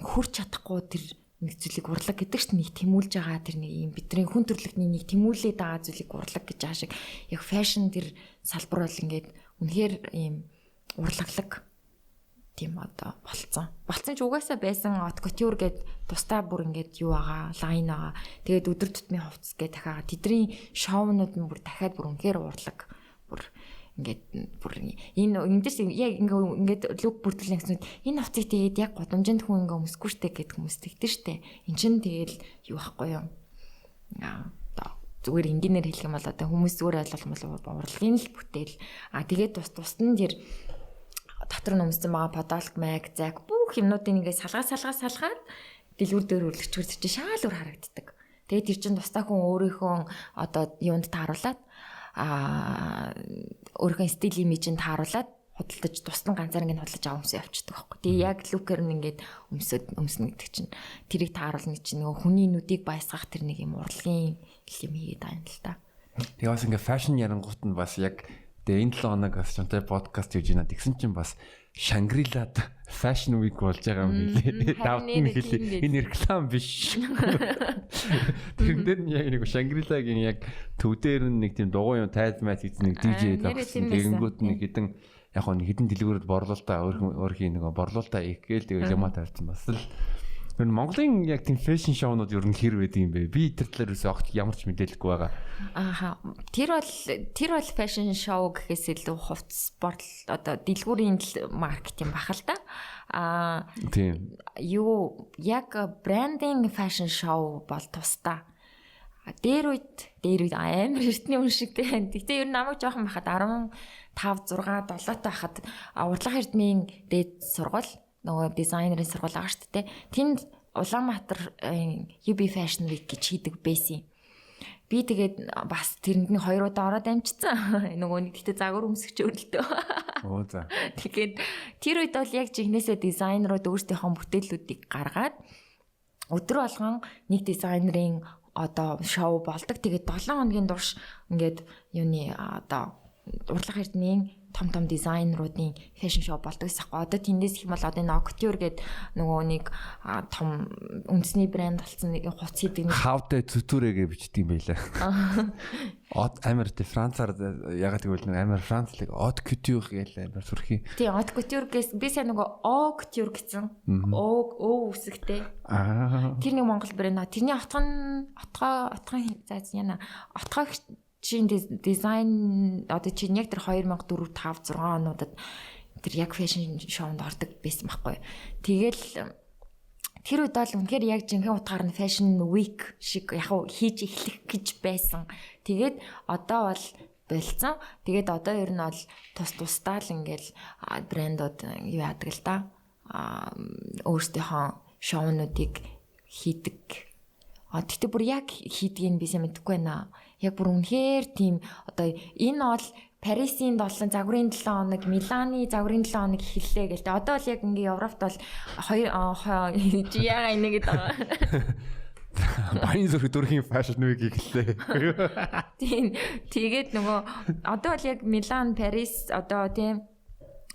хурч чадахгүй тэр нэг зүйлийг урлаг гэдэг чинь нэг тэмүүлж байгаа тэр нэг юм бидний хүн төрөлхтний нэг тэмүүлээд байгаа зүйлийг урлаг гэж аашиг яг фэшн тэр салбар бол ингээд үнэхээр ийм урлаглаг тийм одоо болцсон ч угаасаа байсан haute couture гэд тусдаа бүр ингээд юу байгаа лайн байгаа. Тэгээд өдөр тутмын хувцас гэ дахиад тэдний шоунууд нь бүр дахиад бүр үнэхээр урлаг бүр ингээд бүр энэ дэс яг ингээд лук бүртгэл гэсэн энэ хувцыг тэгээд яг годомжинд хүн ингээ өмсөхгүй штэ гэдэг хүмүүс тэгдэж штэ. Энд чинь тэгэл юу байхгүй юу? Зүгээр энгийнээр хэлэх юм бол одоо хүмүүс зүгээр ойлгох юм бол урлагийн л бүтээл. Тэгээд тусдан тэр дотор нь өмсөн байгаа подолк мэг зак бүх юмнуудыг ингээ салгаад дэлгүүр дээр өрлөгчгөр чинь шаал үр харагддаг. Тэгээд тэр чинь тусдаа хүн өөрийнхөө одоо юунд тааруулаад өөрийнхөө стил имижинд тааруулаад худалдаж тусдан ганцаар ингэ худалдаж авамсаа явчихдаг байхгүй. Тэгээ яг лукер нь ингээд өмснө гэдэг чинь тэрийг тааруулна чинь нөгөө хүний нүдийг баясгах тэр нэг юм урлагийн юм хийгээд байгаа юм л та. Тэгээ бас ингээ фэшн ярангуут нь бас яг тэгээ энэ 7 хоног бас чамтай подкаст хийж байна. Тэгсэн чинь бас Шангрилад Fashion Week болж байгаа юм билээ. Давт нь хэлээ. Энэ реклам биш. Тэрнээр нь яг нэг Шангрилагийн яг төв дээр нь нэг тийм дугуй юм тайз майз хийсэн нэг DJ тавьсан. Тэгэнгүүт нэг хідэн дэлгүүрүүд борлуулалтаа өөрхийн нэг борлуулалтаа игээл тэгээ юм тавьсан бас л. Монголын яг тийм фэшн шоунууд ер нь хэр байдаг юм бэ? Би тэр талаар өсөө огт ямар ч мэдээлэлгүй байгаа. Тэр бол фэшн шоу гэхээс илүү хувцс спорт одоо дэлгүүрийн маркетинг бах л да. Тийм. Юу яг брендинг фэшн шоу бол тусдаа. Дээр үед амар эртний хүн шиг тийм. Гэтэ ер нь намайг жоохон байхад 15 6 7 байхад урдлах эрдмийн дээд сургууль нөгөө дизайнерын сургууль байгаа шүү дээ. Тэнд Улаанбаатар UB Fashion Week гэж хийдэг байсан. Би тэгээд бас тэрэнд нь 2 удаа ороод амжицсан. Нөгөө нэг гэхдээ загвар өмсгч өрөлтөө. Оо за. Тэгээд тэр үед бол яг жигнэсээ дизайнерууд өөрсдийнхөө бүтээлүүдийг гаргаад өдөр болгон нэг дизайнерын одоо шоу болдог. Тэгээд 7 хоногийн турш ингээд юуны одоо урлаг эрдмийн том дизайнеруудын фэшн шоу болдог гэсэхгүй. Одоо тэндээс их юм бол одоо энэ Octure гэдэг нөгөө нэг том үндэсний брэнд болсон нэг хуц хийдэг нэг хавтай зүтүүрээгээ бичдэг юм байлаа. Амар тэ Францаар ягаад гэвэл нэг амар Францлог Haute Couture гээл амар сүрхий. Тий, Haute Couture гэсэн би сайн нөгөө Couture гэсэн. Үсэгтэй. Тэр нэг Монгол брэнд. Тэрний отгон зааз яна отгоо чин дизайн одоо чинь яг тэр 2004 5 6 онуудад тэр яг фэшн шоунд ордог байсан байхгүй. Тэгэл тэр үед бол үнэхээр яг жинхэнэ утгаар нь фэшн week шиг яг хийж эхлэх гэж байсан. Тэгээд одоо бол болцсон. Тэгээд одоо ер нь бол тусдаа л ингээл брэндүүд юу яадаг л да. Өөрсдийнхөө шоунуудыг хийдэг. Тэгтээ бүр яг хийдгийг би сайн мэдэхгүй байна. Яг бүр үнэхээр тийм одоо энэ бол Парисын 7 загварын 7 хоног, Миланы загварын 7 хоног эхэллээ гэлээ. Одоо л яг ингээ Европт бол 2 яа энийг гэдэг. Баян зүрх дөрхийн фэшн вик эхэллээ. Тийм. Тэгээд нөгөө одоо бол яг Милан, Парис одоо тийм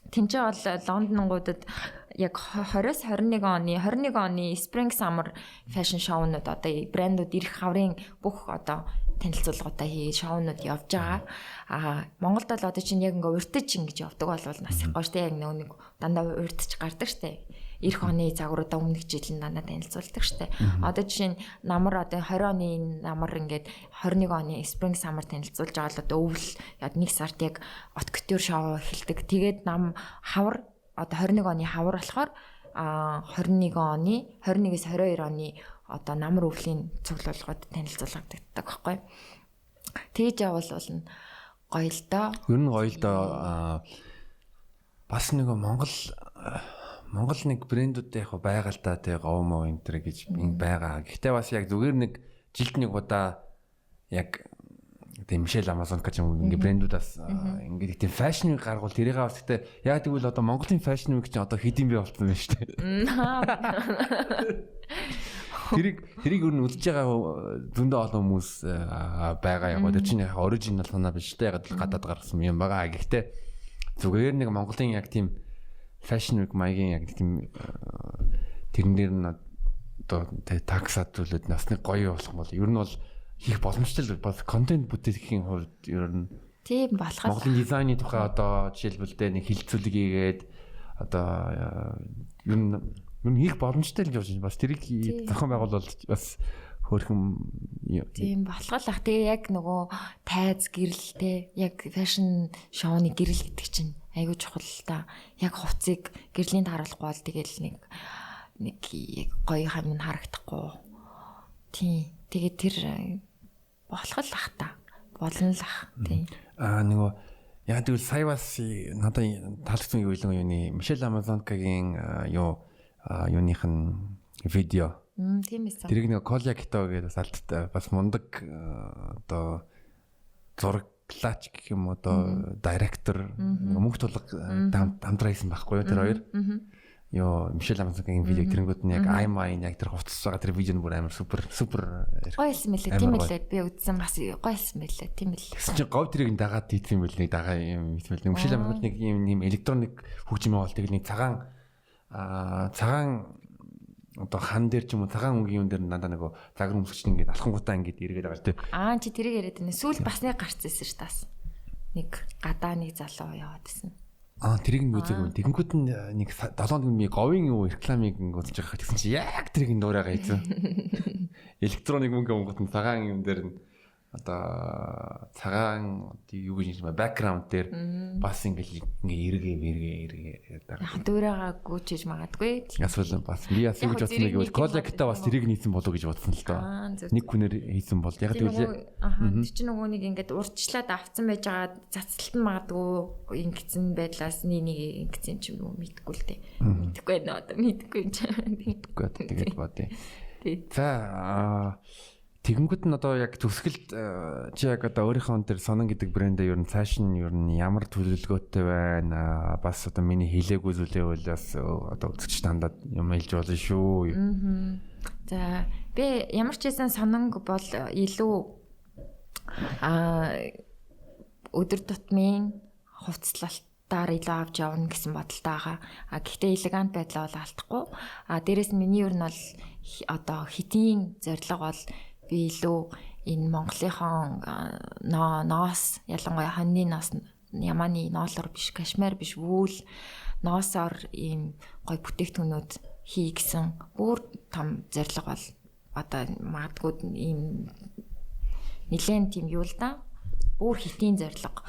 тэнцээ бол Лондонгуудад яг 20-с 21 оны Spring Summer fashion show-нууд одоо брэндүүд ирэх хаврын бүх одоо танилцуулгуудаа шоунууд явж байгаа. Монголд бол одоо чинь яг ингээ урьдч ингэж явдаг бол нас их гоё штэ яг нэг дандаа урьдч гардаг штэ. Ирэх оны загваруудаа өмнөх жилийн дандаа танилцуулдаг штэ. Одоо жишээ нь намар одоо 20 оны намар ингээд 21 оны Spring Summer танилцуулж байгаа л одоо өвөл яг нэг сард яг Haute Couture шоу эхэлдэг. Тэгээд нам хавар одоо 21 оны хавар болохоор 21-с 22 оны одоо намар өвлийн цуглуулгад танилцуулгадаг байхгүй. Тэгж явал болно гоё л доо. Ер нь гоё л доо. Бас нэг Монгол нэг брэндүүд яг байгаа л да тэг говмо энэ төр гэж байгаа. Гэхдээ бас яг зүгээр нэг жилд нэг удаа яг тийм Мишель Амазон гэж юм ингээ брэндүүдээс ингээ тийм фэшн гаргуул тэрийгээ бас гэхдээ яг тэгвэл одоо Монголын фэшн үг чинь одоо хэдийн бий болсон байна шүү дээ. Тэрийг өөр нь үзэж байгаа зөндөө олон хүмүүс байгаа яг тэр чинь яг оригинал санаа биш дээ яг гадаад гаргасан юм байгаа. Гэхдээ зүгээр нэг Монголын яг тийм фэшн үг маягийн яг тийм тэрэн дээр нь одоо таксад зүйлүүд насны гоё болох бол ер нь бол хийх боломжтой л бас контент бүтээхийн хувьд ер нь тийм болох. Монголын дизайны тухай одоо жишээлбэл нэг хилцүүлэг хийгээд одоо ер нь хийх боломжтой л явж байна. Бас тэрийг зохион байгуул бол бас хөөрхөн тийм болох л ах. Тэгээ яг нөгөө тайз гэрэлтэй яг фэшн шоуны гэрэл гэдэг чинь айгүй чухал л та. Яг хувцсыг гэрлийн харуулахгүй бол тэгэл нэг гоё хам нь харагдахгүй. Тийм. Тэгээ тэр болох л ах та. Болно л ах. Тийм. Нөгөө яг тэгвэл сая бас надад таалагдсан юу вэ юуны Мишель Амазонкагийн юуных нь видео. Тийм ээ. Тэрийг нэг Коля Кито гэдэг бас бас мундаг одоо зураглаач гэх юм одоо директор мөнх тулга хамтраа хийсэн байхгүй юу тэр хоёр. Мишель Амазонкагийн видео тэрэнгүүд нь яг аймайн яг тэр хувцас байгаа тэр видео нь бүр амар супер гоё хэлсэн мэлээ. Тийм ээ. Би үзсэн бас гоё хэлсэн мэлээ. Тийм ээ. Тэгсэн чинь говь тэрийг дагаад хийсэн юм бэл нэг дагаа юм хэлмэл. Мишель Амазонк нэг юм электроник хөгжим бол тэгэл нэг цагаан одоо хан дээр ч юм уу цагаан өнгийн юм дээр надаа нэг загвар өмсгч ингээд алхангуудаа ингээд эргээд байгаа тийм. Чи тэрийг яриад байна. Сүүл бас нэг гарцсан ш тас. Нэг гадаа нэг залуу яваад байсан. Тэрийг нь үзээгүй. Тэгэнгүүт нь нэг 7 нэг говийн юу рекламыг үзэж байгаа. Тэгсэн чи яг тэрийг нь дуурайгаа хийсэн. Электроник мөнгө онгот нь цагаан юм дээр нь одоо цагаан юу гэж юм бэкграунд дээр бас ингээ эргээ дуурайгаа гүйчиж магадгүй. Асуул бас би яс гэж бодсон нэг бол коллекта бас тэрийг нийцэн болов гэж бодсон л доо. Нэг хүнээр хийсэн бол яг тэгвэл тэр чинь нөгөө нэг ингээд урьдчилаад авцсан байж байгаа цацалт нь магадгүй ингэсэн байдлаас нэг ингэсэн ч юм уу мэдгүй л дээ. Мэдгүй байна одоо мэдгүй юм чинь. Мэдгүй тэгээд бодъё. За тэгэнгүүт нь одоо яг төгсгөлд чи яг одоо өөрийнхөө тэр сонон гэдэг брэндээ ер нь цааш нь ер нь ямар төлөвлөгөөтэй байна бас одоо миний хэлээгүй зүйлээ бол бас одоо үзэгч дандаа юм хэлж болно шүү. За би ямар ч хэсэн сононг бол илүү өдөр тутмын хувцлалтаар илүү авч явна гэсэн бодолтой байгаа. Гэхдээ элегант байдлаа бол алдахгүй. Дээрээс нь миний ер нь бол одоо хитийн зорилго бол би илүү энэ Монголынхон ноос ялангуяа хоньны ноос ямааны ноолор биш, кашмир биш, вүүл ноосоор ийм гой бүтээгдэхүүнүүд хий гэсэн бүр том зорилго бол одоо магадгүй ийм нэлээд тийм юу л да. Бүр хитийн зорилго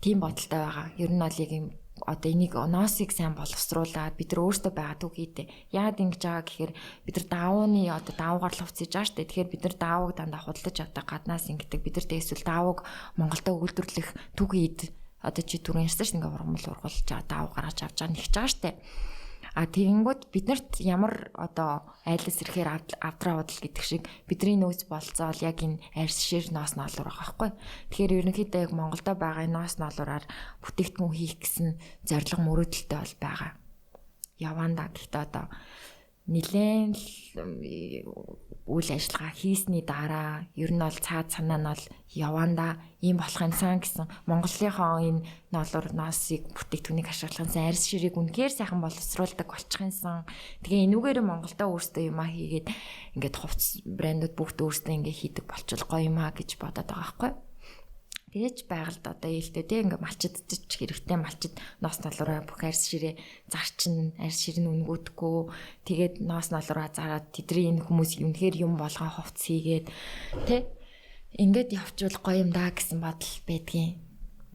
тийм бодолтой байгаа. Ер нь бол яг юм одоо энийг ноосыг сайн боловсруулаад бид нар өөрсдөө байгаа түгээдээ. Яагаад ингэж байгаа гэхээр бид нар даавууны одоо даавуугаар л хувцсаж байгаа шүү дээ. Тэгэхээр бид нар даавууг дандаа худалдаж авдаг гаднаас ингэдэг. Бид нар эсвэл даавууг Монголдо үйлдвэрлэх түгээд одоо чи түрүүн ярьсан шүү дээ. Ингээ ургамал ургуулж даавуу гаргаж авч байгаа нэгж байгаа шүү дээ. Тэгэнгүүт биднэрт ямар одоо айлс ирэхээр авдраа бодол гэдэг шиг бидний нөөц болцоол яг энэ арьс шир ноос ноолуур байгаа байхгүй. Тэгэхээр ерөнхийдөө яг Монголдо байгаа ноос ноолуураар бүтээгдэхүүн хийх гэсэн зорилго мөрөөдөлтэй бол байгаа. Яванда гэхдээ одоо нэлээд үйл ажиллагаа хийсний дараа ер нь бол цаад санаа нь бол яванда ийм болох юмсан гэсэн Монголынхоо энэ ноолуур ноосыг бүтээгдэхүүнийг ашиглахын арьс ширийг үнэхээр сайхан боловсруулдаг болчихсон. Тэгээ энүүгээр Монголдо өөрсдөө юмаа хийгээд ингээд хувцс брэндүүд бүгд өөрсдөө ингээд хийдэг болчихвол гоё юмаа гэж бодоод байгаа байхгүй. Тэгэж байгальд одоо ээлтэй тийм ингээ малчидчих хэрэгтэй малчид ноос ноолуураа бүх арьс ширээ зарчин арьс шир нь үнгүүдэхгүй тэгээд ноос ноолуураа зараад тэдний энэ хүмүүс үнэхээр юм болгоо хувцс хийгээд тий ингээд явчвал гоё юм да гэсэн бодол байдгийн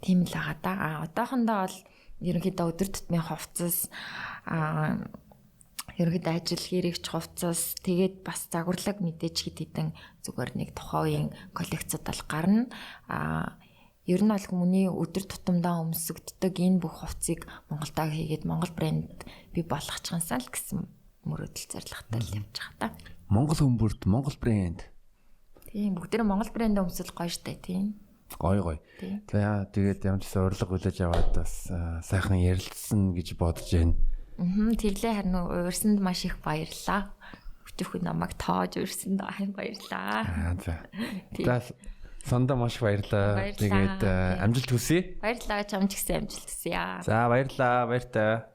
тийм л байгаа да. Одоохондоо бол ерөнхийдөө өдөр тутмын хувцас ерөнхийдөө ажил хэрэгч хувцас тэгээд бас загварлаг мэдээж хэд хэдэн зүгээр нэг тухайн коллекцод бол гарна. Ер нь бол хүмүүний өдөр тутамдаа өмсөгддөг энэ бүх хувцсыг Монголдоо хийгээд Монгол брэнд бий болгочихсанаа л гэсэн мөрөөдөл зорилготой л явж байгаа та. Монгол хүмүүрд Монгол брэнд. Тийм бүгдээрээ Монгол брэнд өмсөл гоё штэ тийм. Гоё. За тэгээд ямар ч гэсэн урилга хүлээж аваад бас сайхан ярилцсан гэж бодож байна. Тэглээ харин уурсанд маш их баярлалаа. Өчигдөр намайг тоож урьсанд баярлалаа. За Санда маш баярлалаа. Тэгээд амжилт хүсье. Баярлалаа. Чамд ч гэсэн амжилт хүсье. За баярлалаа. Баяртай.